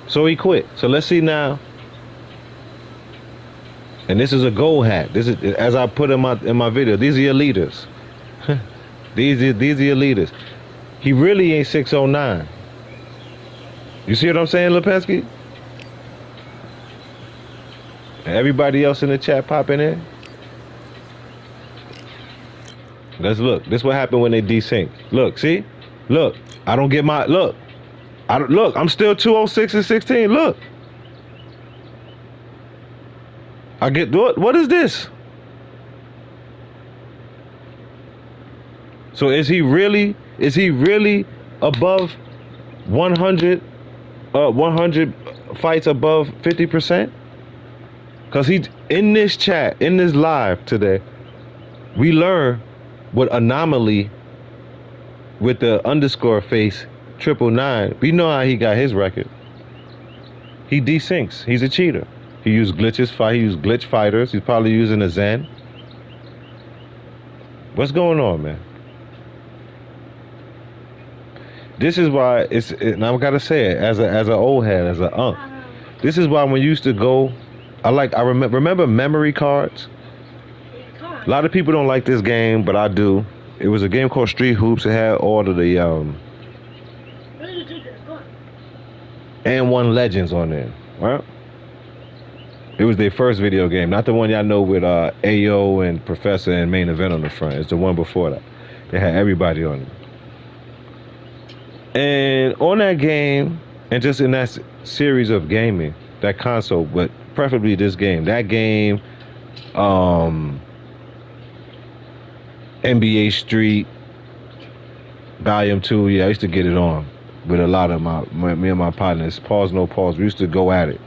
So he quit. So let's see now. And this is a gold hat. This is, as I put in my video, these are your leaders. These are your leaders. He really ain't 609. You see what I'm saying, Lipinski? Everybody else in the chat popping in. Let's look. This what happened when they desync. Look, see? Look. I don't get my look. Look, I'm still 206 and 16. Look. I get what is this? So is he really above 100 100 fights above 50%? Because he in this chat, in this live today, we learn what anomaly with the underscore face 999. We know how he got his record. He desyncs. He's a cheater. He used glitches. He used glitch fighters. He's probably using a Zen. What's going on, man? This is why and I gotta say it as an old head, as an unk. This is why when you used to go, I remember memory cards. A lot of people don't like this game, but I do. It was a game called Street Hoops. It had all of the and One Legends on there, right? It was their first video game, not the one y'all know with AO and Professor and Main Event on the front. It's the one before that. They had everybody on it. And on that game, and just in that series of gaming, that console, but preferably this game, that game, NBA Street, Volume 2, yeah, I used to get it on with a lot of me and my partners. Pause, no pause. We used to go at it.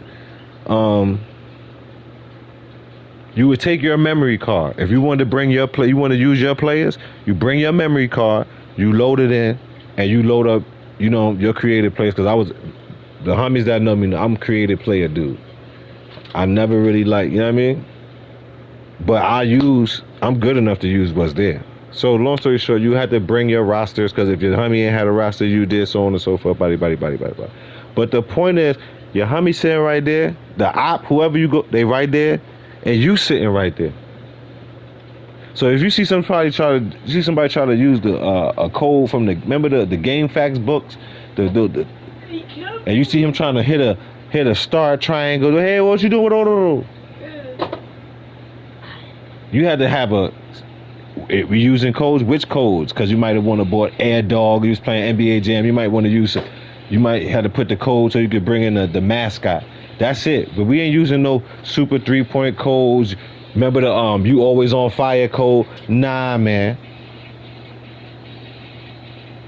You would take your memory card. If you wanted to bring you want to use your players, you bring your memory card, you load it in, and you load up, your creative players. Because the homies that know me, I'm a creative player dude. I never really you know what I mean? But I'm good enough to use what's there. So long story short, you had to bring your rosters, because if your homie ain't had a roster, you did, so on and so forth, body. But the point is, your homie sitting right there, the op, whoever you go, they right there, and you sitting right there. So if you see somebody try to use a code from remember the game facts books, and you see him trying to hit a star triangle, hey, what you doing? You had to have we using codes. Which codes? Because you might have want to bought Air Dog. You was playing NBA Jam. You might want to use it. You might have to put the code so you could bring in the mascot. That's it. But we ain't using no super 3-point codes. Remember the you always on fire code? Nah, man.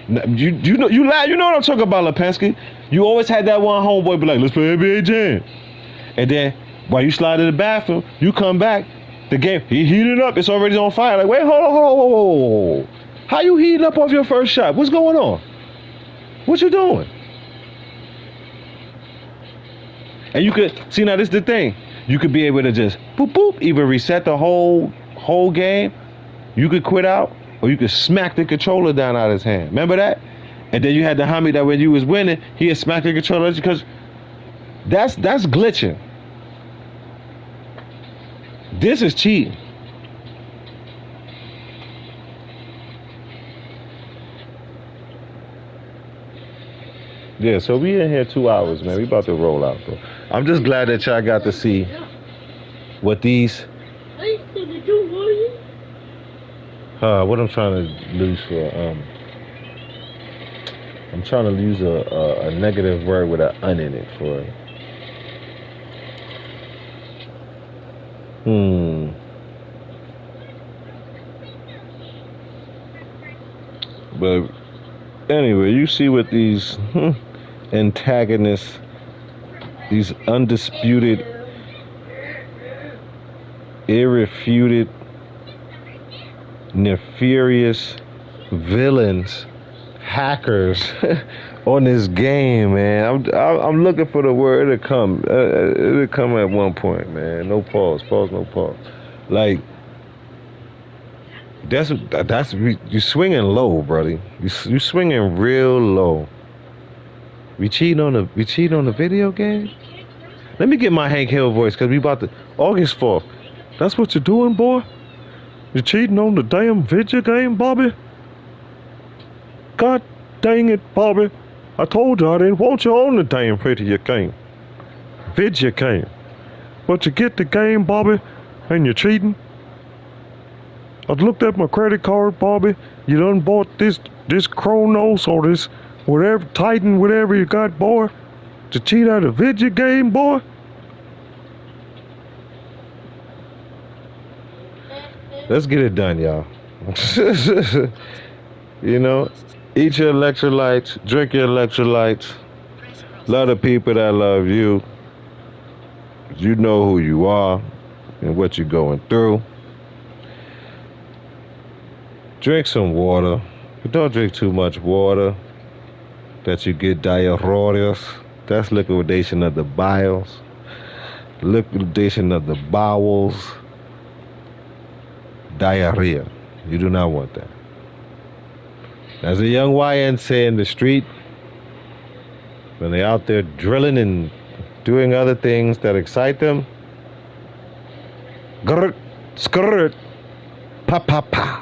You know what I'm talking about, Lipinski. You always had that one homeboy be like, let's play NBA Jam. And then while you slide to the bathroom, you come back. The game, he heated up. It's already on fire. Like, wait, hold on. How you heating up off your first shot? What's going on? What you doing? And you could see, now this is the thing. You could be able to just boop boop, either reset the whole game. You could quit out, or you could smack the controller down out of his hand. Remember that? And then you had the homie that when you was winning, he had smacked the controller, because that's glitching. This is cheating. Yeah, so we in here 2 hours, man. We about to roll out, bro. I'm just glad that y'all got to see what these. What I'm trying to lose for. I'm trying to use a negative word with an un in it for. But anyway, you see what these antagonists, these undisputed, irrefuted, nefarious villains, hackers on this game, man. I'm looking for the word. It'll come. It'll come at one point, man. No pause. Pause. No pause. Like that's you swinging low, brother. You swinging real low. We cheating on the video game. Let me get my Hank Hill voice, because we about to August 4th. That's what you're doing, boy. You cheating on the damn video game, Bobby? God dang it, Bobby. I told you I didn't want you on the damn video game. Video game. But you get the game, Bobby, and you're cheating. I looked at my credit card, Bobby. You done bought this Chronos or this whatever, Titan, whatever you got, boy. To cheat out a video game, boy. Let's get it done, y'all. You know, eat your electrolytes, drink your electrolytes, Love the people that love you. You know who you are and what you're going through. Drink some water, but don't drink too much water that you get diarrhea. That's liquidation of the biles, liquidation of the bowels, diarrhea. You do not want that. As a young YN say in the street, when they're out there drilling and doing other things that excite them, grr, skrrt, pa pa pa.